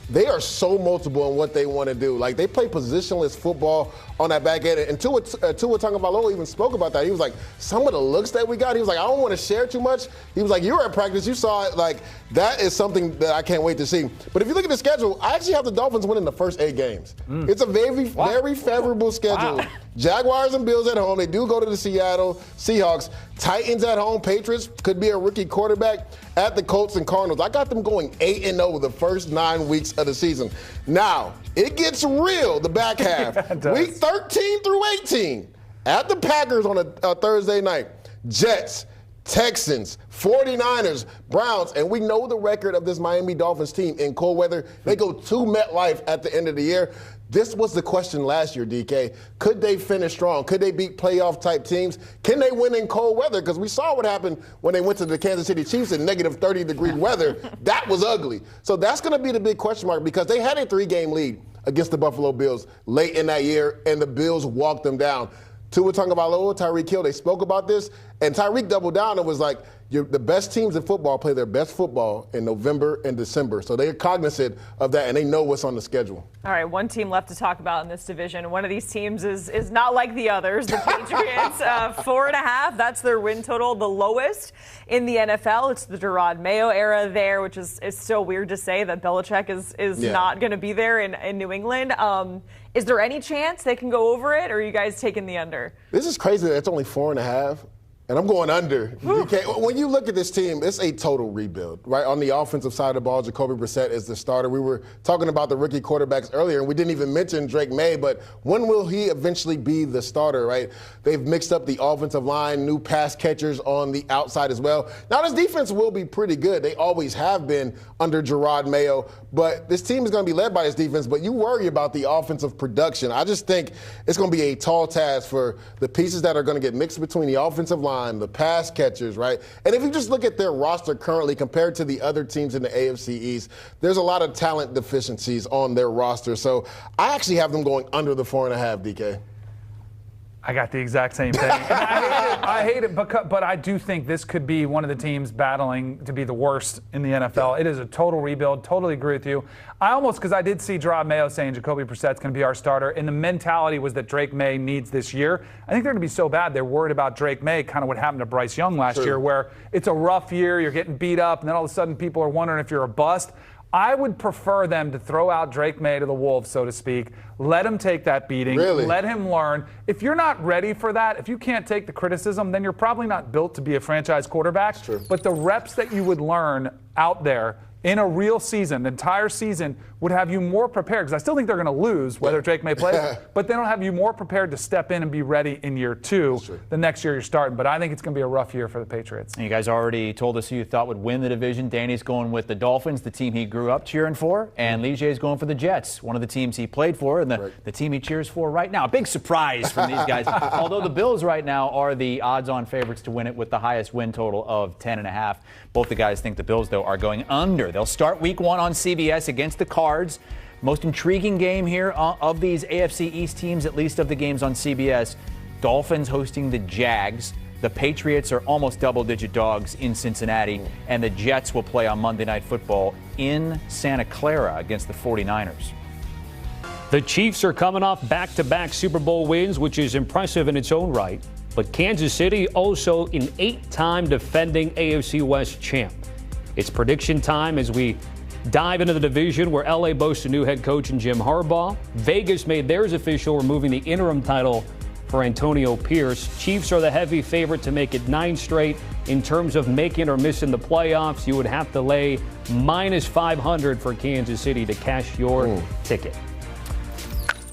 They are so multiple in what they want to do. Like, they play positionless football on that back end. And Tua Tagovailoa even spoke about that. He was like, some of the looks that we got, he was like, I don't want to share too much. He was like, you were at practice, you saw it. Like, that is something that I can't wait to see. But if you look at the schedule, I actually have the Dolphins winning the first 8 games. It's a very favorable schedule. Wow. Jaguars and Bills at home. They do go to the Seattle Seahawks. Titans at home. Patriots could be a rookie quarterback at the Colts and Cardinals. I got them going 8-0 the first 9 weeks of the season. Now, it gets real the back half. Week 13 through 18 at the Packers on a Thursday night. Jets, Texans, 49ers, Browns, and we know the record of this Miami Dolphins team in cold weather. They go to MetLife at the end of the year. This was the question last year, DK. Could they finish strong? Could they beat playoff-type teams? Can they win in cold weather? Because we saw what happened when they went to the Kansas City Chiefs in negative 30-degree weather. That was ugly. So that's going to be the big question mark because they had a 3-game lead against the Buffalo Bills late in that year, and the Bills walked them down. Tua Tagovailoa, Tyreek Hill, they spoke about this, and Tyreek doubled down and was like, the best teams in football play their best football in November and December. So they're cognizant of that, and they know what's on the schedule. All right, one team left to talk about in this division. One of these teams is not like the others. The Patriots, 4.5. That's their win total, the lowest in the NFL. It's the Gerard Mayo era there, which is still weird to say that Belichick is not going to be there in New England. Is there any chance they can go over it, or are you guys taking the under? This is crazy that it's only 4.5. And I'm going under. DK, when you look at this team, it's a total rebuild, right? On the offensive side of the ball, Jacoby Brissett is the starter. We were talking about the rookie quarterbacks earlier, and we didn't even mention Drake May, but when will he eventually be the starter, right? They've mixed up the offensive line, new pass catchers on the outside as well. Now, this defense will be pretty good. They always have been under Gerard Mayo, but this team is going to be led by this defense, but you worry about the offensive production. I just think it's going to be a tall task for the pieces that are going to get mixed between the offensive line, the pass catchers, right? And if you just look at their roster currently compared to the other teams in the AFC East, there's a lot of talent deficiencies on their roster. So I actually have them going under the 4.5, DK. I got the exact same thing. And I hate it, but I do think this could be one of the teams battling to be the worst in the NFL. It is a total rebuild. Totally agree with you. Because I did see Gerard Mayo saying Jacoby Brissett's going to be our starter, and the mentality was that Drake May needs this year. I think they're going to be so bad they're worried about Drake May, kind of what happened to Bryce Young last year, where it's a rough year, you're getting beat up, and then all of a sudden people are wondering if you're a bust. I would prefer them to throw out Drake May to the wolves, so to speak. Let him take that beating. Really? Let him learn. If you're not ready for that, if you can't take the criticism, then you're probably not built to be a franchise quarterback. That's true. But the reps that you would learn out there in a real season, the entire season, would have you more prepared. Because I still think they're going to lose, whether Drake May plays, but they don't have you more prepared to step in and be ready in year 2 the next year you're starting. But I think it's going to be a rough year for the Patriots. And you guys already told us who you thought would win the division. Danny's going with the Dolphins, the team he grew up cheering for, and Ligier going for the Jets, one of the teams he played for, and the team he cheers for right now. A big surprise from these guys. Although the Bills right now are the odds-on favorites to win it with the highest win total of 10.5. Both the guys think the Bills, though, are going under. They'll start week 1 on CBS against the Cards. Most intriguing game here of these AFC East teams, at least of the games on CBS. Dolphins hosting the Jags. The Patriots are almost double-digit dogs in Cincinnati. And the Jets will play on Monday Night Football in Santa Clara against the 49ers. The Chiefs are coming off back-to-back Super Bowl wins, which is impressive in its own right. But Kansas City also an 8-time defending AFC West champ. It's prediction time as we dive into the division where LA boasts a new head coach in Jim Harbaugh. Vegas made theirs official, removing the interim title for Antonio Pierce. Chiefs are the heavy favorite to make it 9 straight. In terms of making or missing the playoffs, you would have to lay minus 500 for Kansas City to cash your ticket.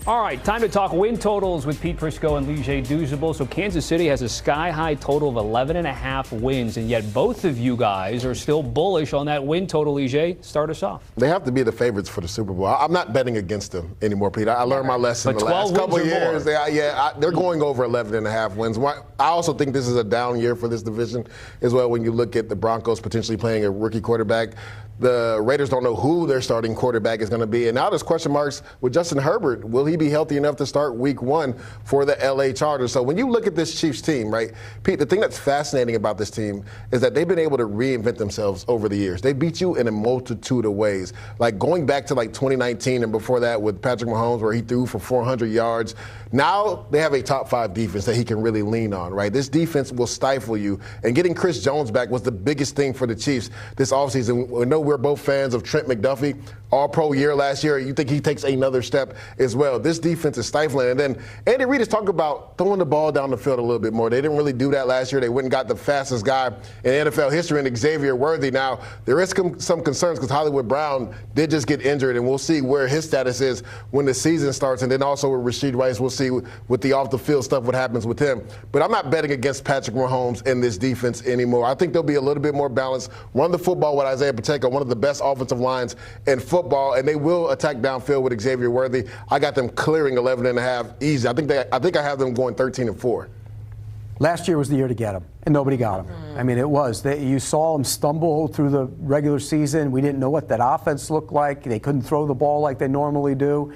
All right, time to talk win totals with Pete Prisco and Lige Douzable. So Kansas City has a sky-high total of 11.5 wins, and yet both of you guys are still bullish on that win total. Lige, start us off. They have to be the favorites for the Super Bowl. I'm not betting against them anymore, Pete. I learned my lesson But the 12 last couple of wins or years. more. They're going over 11.5 wins. I also think this is a down year for this division as well when you look at the Broncos potentially playing a rookie quarterback. The Raiders don't know who their starting quarterback is going to be. And now there's question marks with Justin Herbert. Will he be healthy enough to start week 1 for the LA Chargers? So when you look at this Chiefs team, right, Pete, the thing that's fascinating about this team is that they've been able to reinvent themselves over the years. They beat you in a multitude of ways. Like going back to like 2019 and before that with Patrick Mahomes where he threw for 400 yards. Now they have a top 5 defense that he can really lean on, right? This defense will stifle you. And getting Chris Jones back was the biggest thing for the Chiefs this offseason. We know we're both fans of Trent McDuffie, all-pro year last year. You think he takes another step as well. This defense is stifling. And then Andy Reid is talking about throwing the ball down the field a little bit more. They didn't really do that last year. They went and got the fastest guy in NFL history in Xavier Worthy. Now, there is some concerns because Hollywood Brown did just get injured, and we'll see where his status is when the season starts. And then also with Rashid Rice, we'll see with the off-the-field stuff what happens with him. But I'm not betting against Patrick Mahomes in this defense anymore. I think they'll be a little bit more balanced, run the football with Isaiah Pacheco, one of the best offensive lines in football, and they will attack downfield with Xavier Worthy. I got them clearing 11.5 easy. I think I have them going 13-4. Last year was the year to get him, and nobody got him. I mean, it was. You saw him stumble through the regular season. We didn't know what that offense looked like. They couldn't throw the ball like they normally do.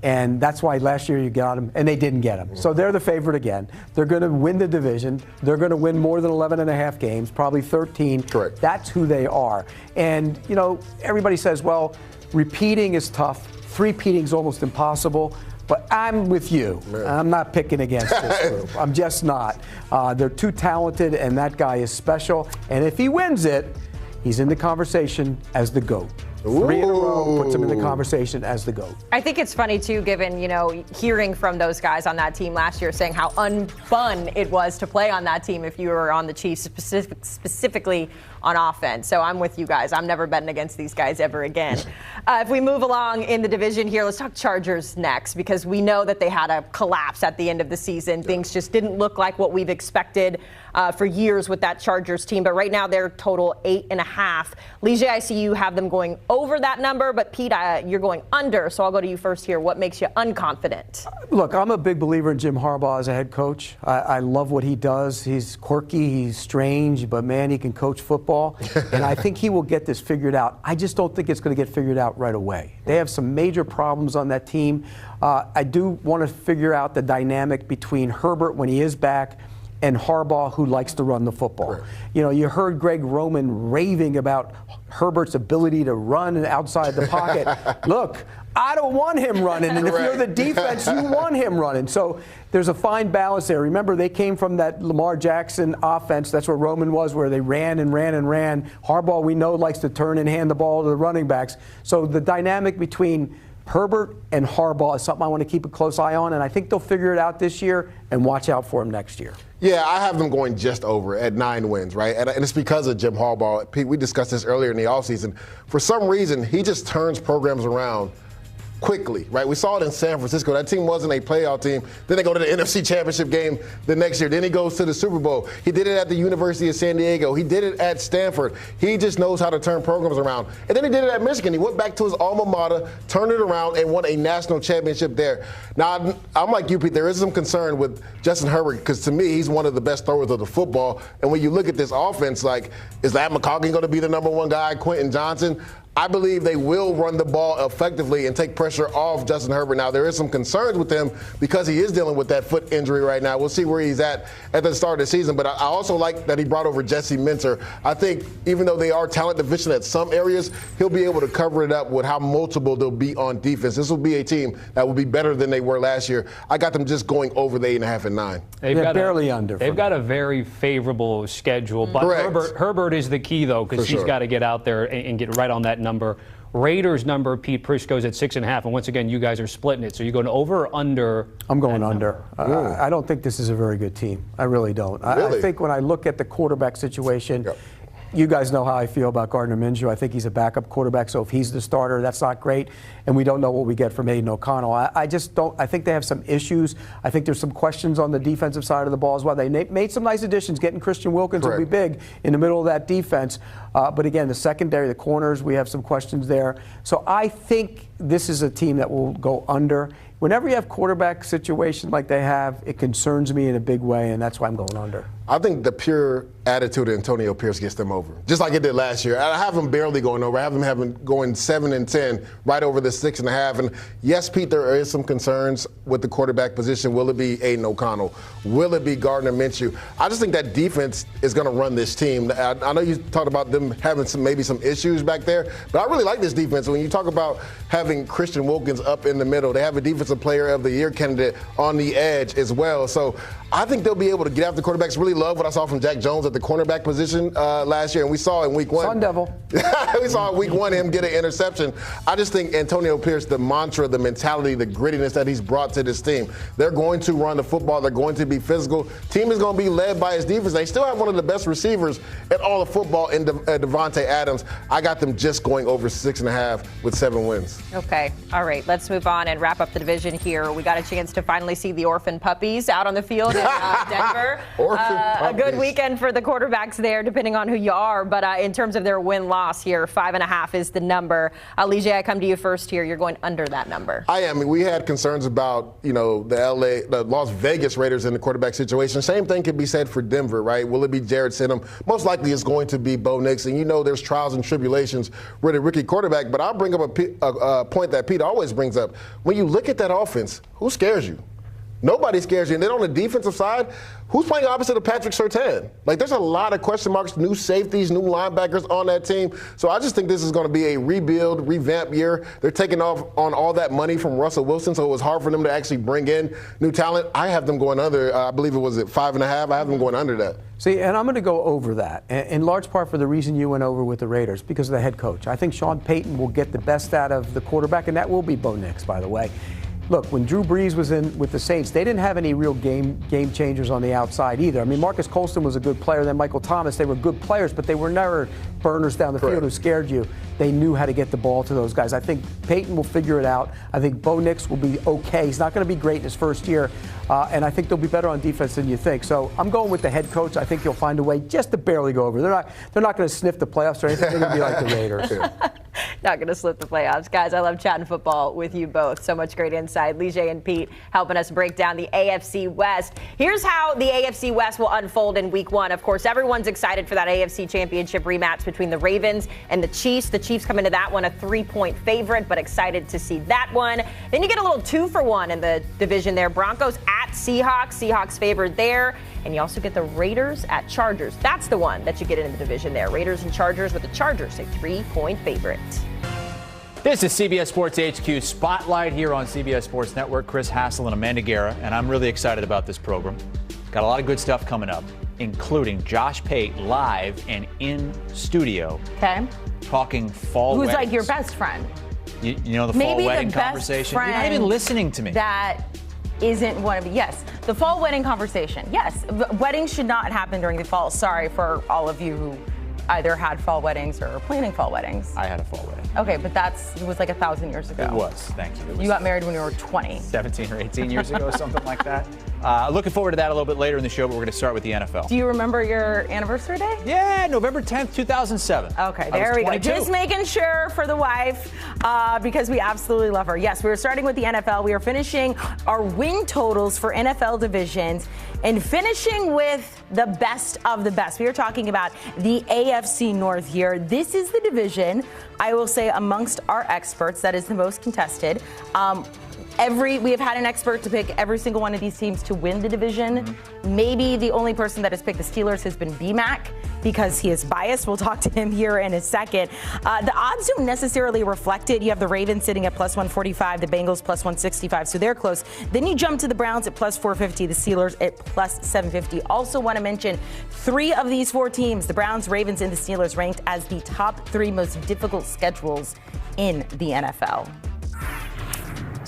And that's why last year you got him, and they didn't get him. So they're the favorite again. They're going to win the division. They're going to win more than 11.5 games, probably 13. Correct. That's who they are. And, you know, everybody says, well, repeating is tough. Three-peating is almost impossible. But I'm with you. I'm not picking against this group. I'm just not. They're too talented, and that guy is special. And if he wins it, he's in the conversation as the GOAT. 3 in a row puts him in the conversation as the GOAT. I think it's funny, too, given, you know, hearing from those guys on that team last year saying how unfun it was to play on that team if you were on the Chiefs, specifically on offense. So I'm with you guys. I'm never betting against these guys ever again. If we move along in the division here, let's talk Chargers next, because we know that they had a collapse at the end of the season. Things just didn't look like what we've expected for years with that Chargers team. But right now they're total 8.5. Lige, I see you have them going over that number, but Pete, you're going under. So I'll go to you first here. What makes you unconfident? Look, I'm a big believer in Jim Harbaugh as a head coach. I love what he does. He's quirky, he's strange, but man, he can coach football. And I think he will get this figured out. I just don't think it's going to get figured out right away. They have some major problems on that team. I do want to figure out the dynamic between Herbert when he is back and Harbaugh, who likes to run the football. Correct. You know, you heard Greg Roman raving about Herbert's ability to run outside the pocket. Look, I don't want him running, and if you're the defense, you want him running. So there's a fine balance there. Remember, they came from that Lamar Jackson offense. That's where Roman was, where they ran and ran and ran. Harbaugh, we know, likes to turn and hand the ball to the running backs. So the dynamic between Herbert and Harbaugh is something I want to keep a close eye on, and I think they'll figure it out this year, and watch out for him next year. Yeah, I have them going just over at 9 wins, right? And it's because of Jim Harbaugh. Pete, we discussed this earlier in the offseason. For some reason, he just turns programs around quickly, right? We saw it in San Francisco. That team wasn't a playoff team. Then they go to the NFC Championship game the next year. Then he goes to the Super Bowl. He did it at the University of San Diego. He did it at Stanford. He just knows how to turn programs around. And then he did it at Michigan. He went back to his alma mater, turned it around, and won a national championship there. Now, I'm like you, Pete. There is some concern with Justin Herbert because, to me, he's one of the best throwers of the football. And when you look at this offense, like, is Ladd McConkey going to be the number one guy? Quentin Johnson? I believe they will run the ball effectively and take pressure off Justin Herbert. Now, there is some concerns with him because he is dealing with that foot injury right now. We'll see where he's at the start of the season. But I also like that he brought over Jesse Minter. I think even though they are talent deficient at some areas, he'll be able to cover it up with how multiple they'll be on defense. This will be a team that will be better than they were last year. I got them just going over the 8.5 and 9. They're barely under. They've got a very favorable schedule. But Herbert is the key, though, because he's got to get out there and get right on that number. Raiders number, Pete Prisco's at 6.5, and once again, you guys are splitting it. So you going over or under? I'm going under. I don't think this is a very good team. I really don't. Really? I think when I look at the quarterback situation, you guys know how I feel about Gardner Minshew. I think he's a backup quarterback, so if he's the starter, that's not great. And we don't know what we get from Aiden O'Connell. I just don't. I think they have some issues. I think there's some questions on the defensive side of the ball as well. They made some nice additions. Getting Christian Wilkins will be big in the middle of that defense. But again, the secondary, the corners, we have some questions there. So I think this is a team that will go under. Whenever you have quarterback situation like they have, it concerns me in a big way, and that's why I'm going under. I think the pure attitude of Antonio Pierce gets them over, just like it did last year. I have them barely going over. I have them going 7-10, right over the 6.5. And yes, Pete, there is some concerns with the quarterback position. Will it be Aiden O'Connell? Will it be Gardner Minshew? I just think that defense is going to run this team. I know you talked about them having maybe some issues back there, but I really like this defense. When you talk about having Christian Wilkins up in the middle, they have a Defensive Player of the Year candidate on the edge as well. So I think they'll be able to get after quarterbacks. Really love what I saw from Jack Jones at the cornerback position last year, and we saw in week 1. Sun Devil. We saw in week 1 him get an interception. I just think Antonio Pierce, the mantra, the mentality, the grittiness that he's brought to this team. They're going to run the football. They're going to be physical. Team is going to be led by his defense. They still have one of the best receivers in all of football in Devontae Adams. I got them just going over 6.5 with 7 wins. Okay. All right. Let's move on and wrap up the division here. We got a chance to finally see the orphan puppies out on the field in Denver. A good weekend for the quarterbacks there, depending on who you are. But in terms of their win-loss here, 5.5 is the number. Lige, I come to you first here. You're going under that number. I am. We had concerns about, the Las Vegas Raiders in the quarterback situation. Same thing could be said for Denver, right? Will it be Jarrett Stidham? Most likely it's going to be Bo Nix. And there's trials and tribulations with a rookie quarterback. But I'll bring up a point that Pete always brings up. When you look at that offense, who scares you? Nobody scares you. And then on the defensive side, who's playing opposite of Patrick Surtain? There's a lot of question marks, new safeties, new linebackers on that team. So I just think this is going to be a rebuild, revamp year. They're taking off on all that money from Russell Wilson, so it was hard for them to actually bring in new talent. I have them going under, I believe it was at 5.5. I have them going under that. See, and I'm going to go over that, in large part for the reason you went over with the Raiders, because of the head coach. I think Sean Payton will get the best out of the quarterback, and that will be Bo Nix, by the way. Look, when Drew Brees was in with the Saints, they didn't have any real game changers on the outside either. I mean, Marcus Colston was a good player, then Michael Thomas. They were good players, but they were never burners down the field who scared you. They knew how to get the ball to those guys. I think Peyton will figure it out. I think Bo Nix will be okay. He's not going to be great in his first year, and I think they'll be better on defense than you think. So I'm going with the head coach. I think he'll find a way just to barely go over. They're not going to sniff the playoffs or anything. They're going to be like the Raiders. Not going to slip the playoffs. Guys, I love chatting football with you both. So much great insight. Lige and Pete helping us break down the AFC West. Here's how the AFC West will unfold in week 1. Of course, everyone's excited for that AFC Championship rematch between the Ravens and the Chiefs. The Chiefs come into that one a 3-point favorite, but excited to see that one. Then you get a little 2-for-1 in the division there. Broncos at Seahawks. Seahawks favored there. And you also get the Raiders at Chargers. That's the one that you get in the division there. Raiders and Chargers, with the Chargers a 3-point favorite. This is CBS Sports HQ Spotlight here on CBS Sports Network. Chris Hassel and Amanda Guerra, and I'm really excited about this program. Got a lot of good stuff coming up, including Josh Pate live and in studio. Okay. Talking fall weddings. Who's like your best friend? You know the fall wedding conversation? You're not even listening to me. That isn't one of yes. The fall wedding conversation. Yes. Weddings should not happen during the fall. Sorry for all of you who either had fall weddings or are planning fall weddings. I had a fall wedding. Okay, but it was like 1,000 years ago. It was, thank you. You got married when you were 20. 17 or 18 years ago, something like that. Looking forward to that a little bit later in the show, but we're going to start with the NFL. Do you remember your anniversary day? Yeah, November 10th, 2007. Okay, there we go. Just making sure for the wife, because we absolutely love her. Yes, we were starting with the NFL. We are finishing our win totals for NFL divisions and finishing with the best of the best. We are talking about the AFC North here. This is the division, I will say, amongst our experts, that is the most contested. We have had an expert to pick every single one of these teams to win the division. Mm-hmm. Maybe the only person that has picked the Steelers has been BMAC because he is biased. We'll talk to him here in a second. The odds don't necessarily reflect it. You have the Ravens sitting at plus 145, the Bengals plus 165, so they're close. Then you jump to the Browns at plus 450, the Steelers at plus 750. Also want to mention 3 of these 4 teams, the Browns, Ravens, and the Steelers, ranked as the top 3 most difficult schedules in the NFL.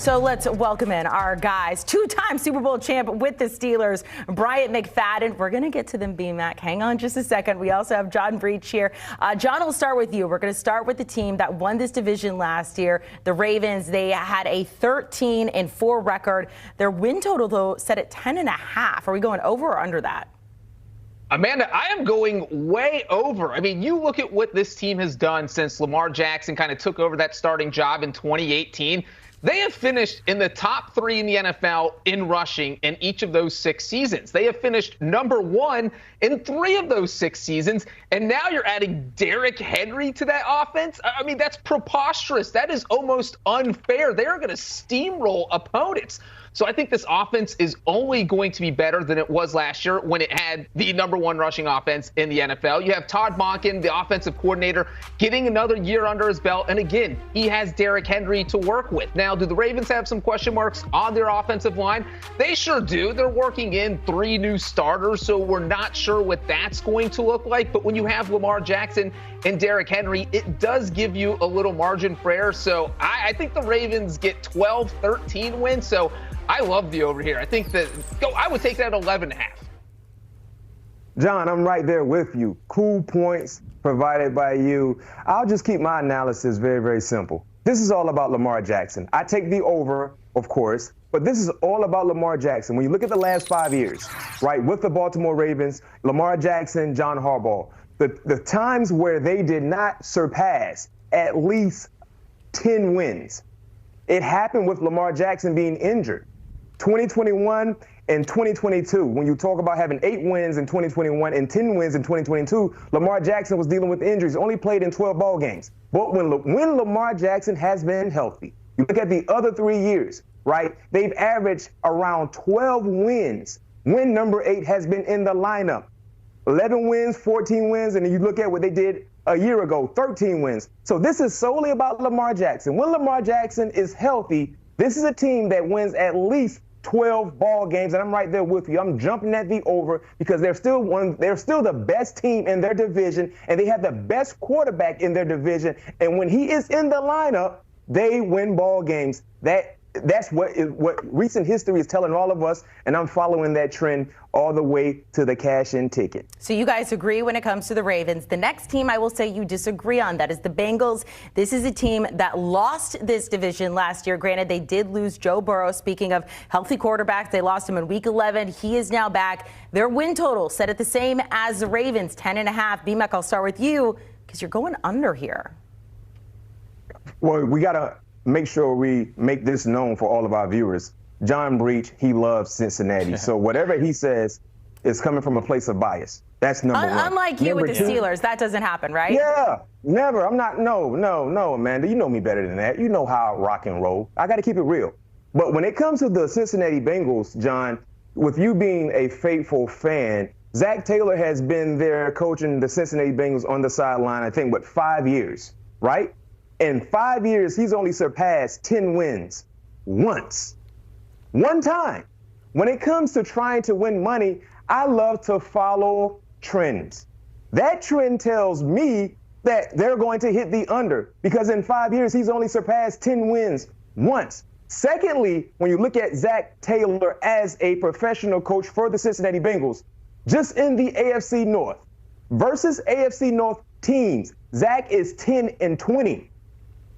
So let's welcome in our guys, two-time Super Bowl champ with the Steelers, Bryant McFadden. We're going to get to them, B-Mac. Hang on just a second. We also have John Breach here. John, we'll start with you. We're going to start with the team that won this division last year, the Ravens. They had a 13-4 record. Their win total, though, set at 10.5. Are we going over or under that? Amanda, I am going way over. I mean, you look at what this team has done since Lamar Jackson kind of took over that starting job in 2018. They have finished in the top 3 in the NFL in rushing in each of those 6 seasons. They have finished number 1 in 3 of those 6 seasons. And now you're adding Derrick Henry to that offense. I mean, that's preposterous. That is almost unfair. They're going to steamroll opponents. So I think this offense is only going to be better than it was last year when it had the number 1 rushing offense in the NFL. You have Todd Monken, the offensive coordinator, getting another year under his belt. And again, he has Derrick Henry to work with. Now, do the Ravens have some question marks on their offensive line? They sure do. They're working in 3 new starters, so we're not sure what that's going to look like. But when you have Lamar Jackson and Derrick Henry, it does give you a little margin for error. So I think the Ravens get 12, 13 wins. So I love the over here. I think that I would take that at 11.5. John, I'm right there with you. Cool points provided by you. I'll just keep my analysis very, very simple. This is all about Lamar Jackson. I take the over, of course, but this is all about Lamar Jackson. When you look at the last 5 years, right, with the Baltimore Ravens, Lamar Jackson, John Harbaugh, the times where they did not surpass at least 10 wins, it happened with Lamar Jackson being injured. 2021 and 2022, when you talk about having 8 wins in 2021 and 10 wins in 2022, Lamar Jackson was dealing with injuries, only played in 12 ball games. But when Lamar Jackson has been healthy, you look at the other 3 years, right? They've averaged around 12 wins when number 8 has been in the lineup. 11 wins, 14 wins, and then you look at what they did a year ago, 13 wins. So this is solely about Lamar Jackson. When Lamar Jackson is healthy, this is a team that wins at least 12 ball games, and I'm right there with you. I'm jumping at the over because they're still the best team in their division, and they have the best quarterback in their division. And when he is in the lineup, they win ball games. That's what recent history is telling all of us, and I'm following that trend all the way to the cash-in ticket. So you guys agree when it comes to the Ravens. The next team I will say you disagree on, that is the Bengals. This is a team that lost this division last year. Granted, they did lose Joe Burrow. Speaking of healthy quarterbacks, they lost him in Week 11. He is now back. Their win total set at the same as the Ravens, 10.5. B-Mac, I'll start with you because you're going under here. Well, we got to make sure we make this known for all of our viewers. John Breach, he loves Cincinnati. So whatever he says is coming from a place of bias. That's number one. Unlike you with the Steelers, that doesn't happen, right? Yeah, never. I'm not, no, Amanda. You know me better than that. You know how I rock and roll. I got to keep it real. But when it comes to the Cincinnati Bengals, John, with you being a faithful fan, Zach Taylor has been there coaching the Cincinnati Bengals on the sideline, I think, 5 years, right? In 5 years, he's only surpassed 10 wins once. One time. When it comes to trying to win money, I love to follow trends. That trend tells me that they're going to hit the under because in 5 years, he's only surpassed 10 wins once. Secondly, when you look at Zach Taylor as a professional coach for the Cincinnati Bengals, just in the AFC North versus AFC North teams, Zach is 10-20.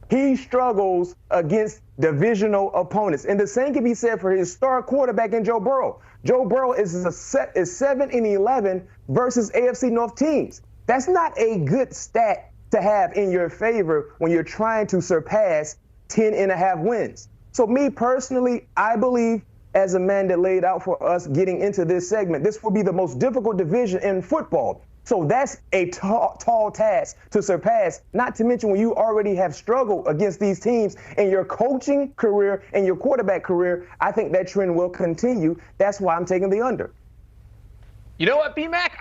He struggles against divisional opponents. And the same can be said for his star quarterback in Joe Burrow. Joe Burrow is 7-11 versus AFC North teams. That's not a good stat to have in your favor when you're trying to surpass 10.5 wins. So me personally, I believe, as Amanda laid out for us getting into this segment, this will be the most difficult division in football. So that's a tall task to surpass, not to mention when you already have struggled against these teams in your coaching career and your quarterback career. I think that trend will continue. That's why I'm taking the under. You know what, B-Mac?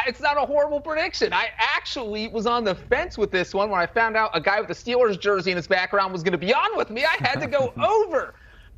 It's not a horrible prediction. I actually was on the fence with this one when I found out a guy with a Steelers jersey in his background was going to be on with me. I had to go over.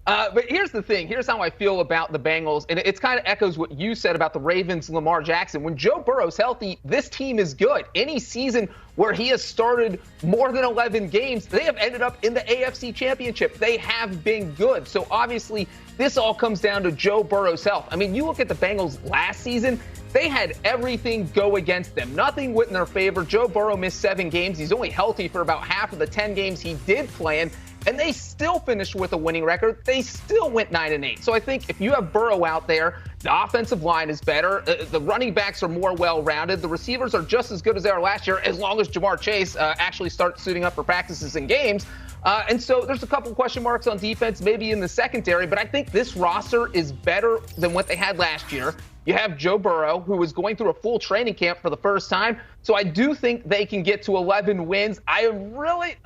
But here's the thing. Here's how I feel about the Bengals. And it kind of echoes what you said about the Ravens, Lamar Jackson. When Joe Burrow's healthy, this team is good. Any season where he has started more than 11 games, they have ended up in the AFC Championship. They have been good. So obviously, this all comes down to Joe Burrow's health. I mean, you look at the Bengals last season, they had everything go against them. Nothing went in their favor. Joe Burrow missed 7 games. He's only healthy for about half of the 10 games he did play in. And they still finished with a winning record. They still went 9-8. So I think if you have Burrow out there, the offensive line is better. The running backs are more well-rounded. The receivers are just as good as they were last year, as long as Jamar Chase actually starts suiting up for practices and games. And so there's a couple question marks on defense, maybe in the secondary, but I think this roster is better than what they had last year. You have Joe Burrow, who is going through a full training camp for the first time. So I do think they can get to 11 wins. I am really,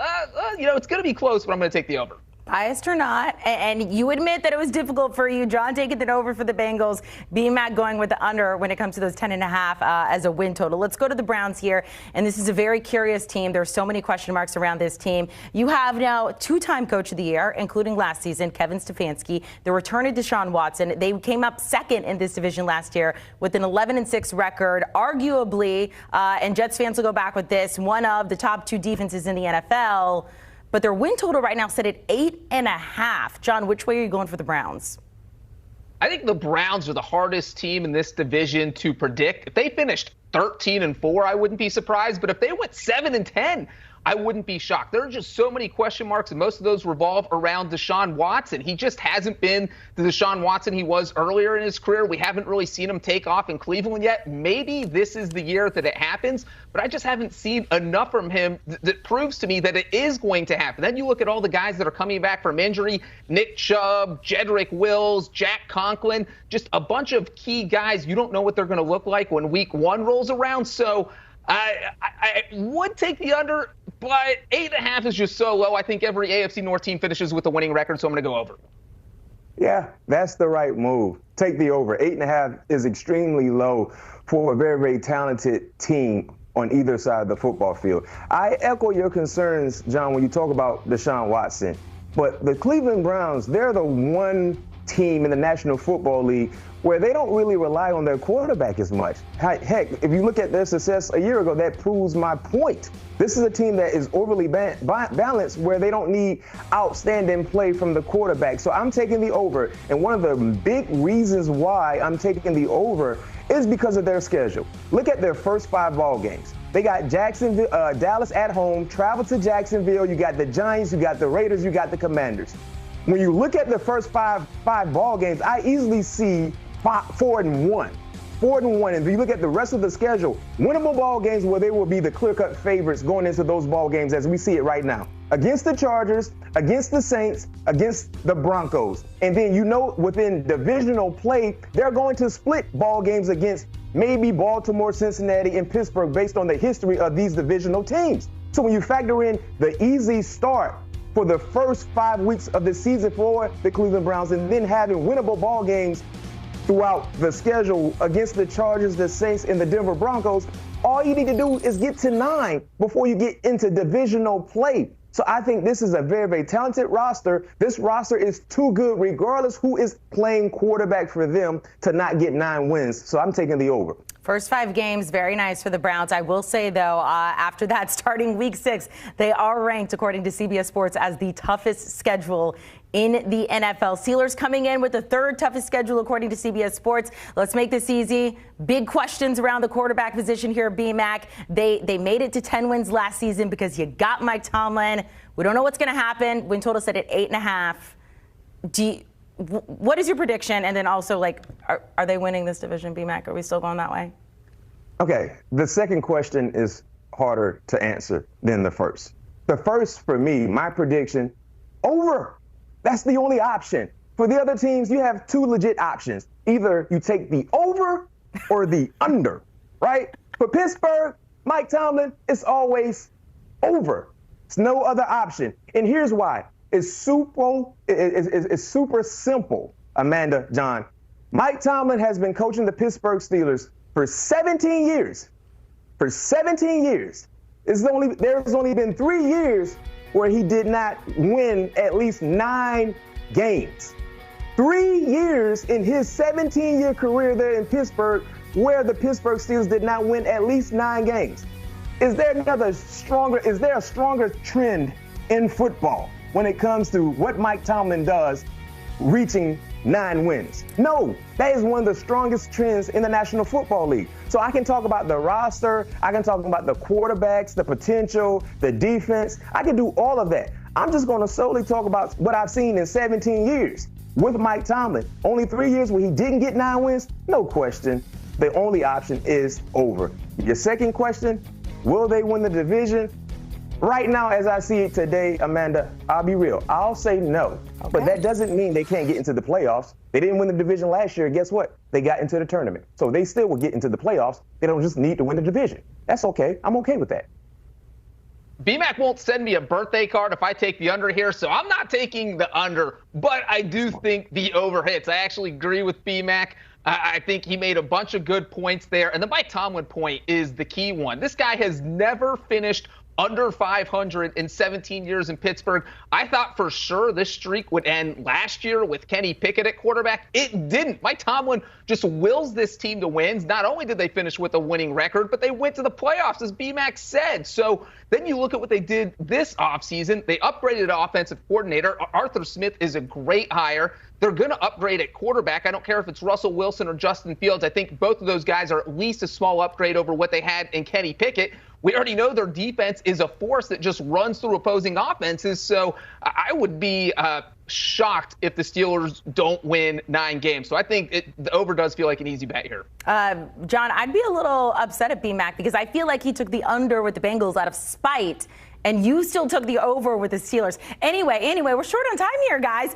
it's going to be close, but I'm going to take the over. Biased or not, and you admit that it was difficult for you. John taking it over for the Bengals. B-Mac going with the under when it comes to those 10.5 as a win total. Let's go to the Browns here, and this is a very curious team. There's so many question marks around this team. You have now 2-time Coach of the Year, including last season, Kevin Stefanski. The return of Deshaun Watson. They came up second in this division last year with an 11-6 record. Arguably, and Jets fans will go back with this, one of the top 2 defenses in the NFL. But their win total right now set at 8.5. John, which way are you going for the Browns? I think the Browns are the hardest team in this division to predict. If they finished 13-4, I wouldn't be surprised. But if they went 7-10, I wouldn't be shocked. There are just so many question marks, and most of those revolve around Deshaun Watson. He just hasn't been the Deshaun Watson he was earlier in his career. We haven't really seen him take off in Cleveland yet. Maybe this is the year that it happens, but I just haven't seen enough from him that proves to me that it is going to happen. Then you look at all the guys that are coming back from injury, Nick Chubb, Jedrick Wills, Jack Conklin, just a bunch of key guys. You don't know what they're going to look like when week 1 rolls around. So I would take the under, but 8.5 is just so low. I think every AFC North team finishes with a winning record, so I'm going to go over. Yeah, that's the right move. Take the over. 8.5 is extremely low for a very, very talented team on either side of the football field. I echo your concerns, John, when you talk about Deshaun Watson. But the Cleveland Browns, they're the one team in the National Football League where they don't really rely on their quarterback as much. Heck, if you look at their success a year ago, that proves my point. This is a team that is overly balanced where they don't need outstanding play from the quarterback. So I'm taking the over. And one of the big reasons why I'm taking the over is because of their schedule. Look at their first 5 ball games. They got Dallas at home, travel to Jacksonville. You got the Giants, you got the Raiders, you got the Commanders. When you look at the first five ball games, I easily see 4-1. 4-1. And if you look at the rest of the schedule, winnable ball games where they will be the clear-cut favorites going into those ball games as we see it right now. Against the Chargers, against the Saints, against the Broncos. And then within divisional play, they're going to split ball games against maybe Baltimore, Cincinnati, and Pittsburgh based on the history of these divisional teams. So when you factor in the easy start for the first 5 weeks of the season for the Cleveland Browns and then having winnable ball games throughout the schedule against the Chargers, the Saints, and the Denver Broncos, all you need to do is get to 9 before you get into divisional play. So I think this is a very, very talented roster. This roster is too good, regardless who is playing quarterback for them, to not get 9 wins. So I'm taking the over. First 5 games, very nice for the Browns. I will say, though, after that, starting week 6, they are ranked, according to CBS Sports, as the toughest schedule in the NFL. Steelers coming in with the 3rd toughest schedule, according to CBS Sports. Let's make this easy. Big questions around the quarterback position here at B-Mac. They made it to 10 wins last season because you got Mike Tomlin. We don't know what's going to happen. Win total set at 8.5. What is your prediction? And then also, are they winning this division, B-Mac? Are we still going that way? Okay, the second question is harder to answer than the first. The first, for me, my prediction, over. That's the only option. For the other teams, you have 2 legit options. Either you take the over or the under, right? For Pittsburgh, Mike Tomlin, it's always over. It's no other option. And here's why. It's super simple, Amanda, John. Mike Tomlin has been coaching the Pittsburgh Steelers for 17 years. For 17 years. There's only been 3 years where he did not win at least 9 games. 3 years in his 17-year career there in Pittsburgh where the Pittsburgh Steelers did not win at least 9 games. Is there a stronger trend in football when it comes to what Mike Tomlin does reaching 9 wins? No, that is one of the strongest trends in the National Football League. So I can talk about the roster, I can talk about the quarterbacks, the potential, the defense. I can do all of that. I'm just going to solely talk about what I've seen in 17 years with Mike Tomlin. Only 3 years where he didn't get 9 wins? No question. The only option is over. Your second question, will they win the division? Right now, as I see it today, Amanda, I'll be real. I'll say no. Okay. But that doesn't mean they can't get into the playoffs. They didn't win the division last year. Guess what? They got into the tournament. So they still will get into the playoffs. They don't just need to win the division. That's okay. I'm okay with that. BMAC won't send me a birthday card if I take the under here, so I'm not taking the under, but I do think the over hits. I actually agree with BMAC. I think he made a bunch of good points there, and the Mike Tomlin point is the key one. This guy has never finished under 500 in 17 years in Pittsburgh. I thought for sure this streak would end last year with Kenny Pickett at quarterback. It didn't. Mike Tomlin just wills this team to wins. Not only did they finish with a winning record, but they went to the playoffs, as BMAC said. So then you look at what they did this offseason. They upgraded an offensive coordinator. Arthur Smith is a great hire. They're going to upgrade at quarterback. I don't care if it's Russell Wilson or Justin Fields. I think both of those guys are at least a small upgrade over what they had in Kenny Pickett. We already know their defense is a force that just runs through opposing offenses. So I would be shocked if the Steelers don't win 9 games. So I think the over does feel like an easy bet here. John, I'd be a little upset at BMAC because I feel like he took the under with the Bengals out of spite. And you still took the over with the Steelers. Anyway, we're short on time here, guys.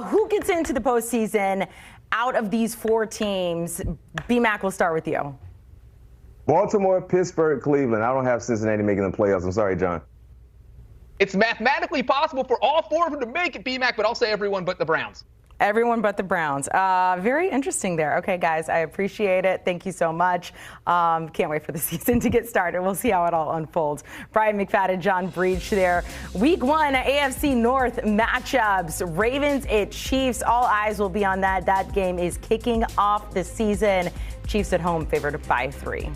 Who gets into the postseason out of these 4 teams? BMAC, we'll start with you. Baltimore, Pittsburgh, Cleveland. I don't have Cincinnati making the playoffs. I'm sorry, John. It's mathematically possible for all 4 of them to make it, BMAC, but I'll say everyone but the Browns. Everyone but the Browns. Very interesting there. Okay, guys, I appreciate it. Thank you so much. Can't wait for the season to get started. We'll see how it all unfolds. Brian McFadden, John Breach there. Week 1, AFC North matchups. Ravens at Chiefs. All eyes will be on that. That game is kicking off the season. Chiefs at home favored by 3.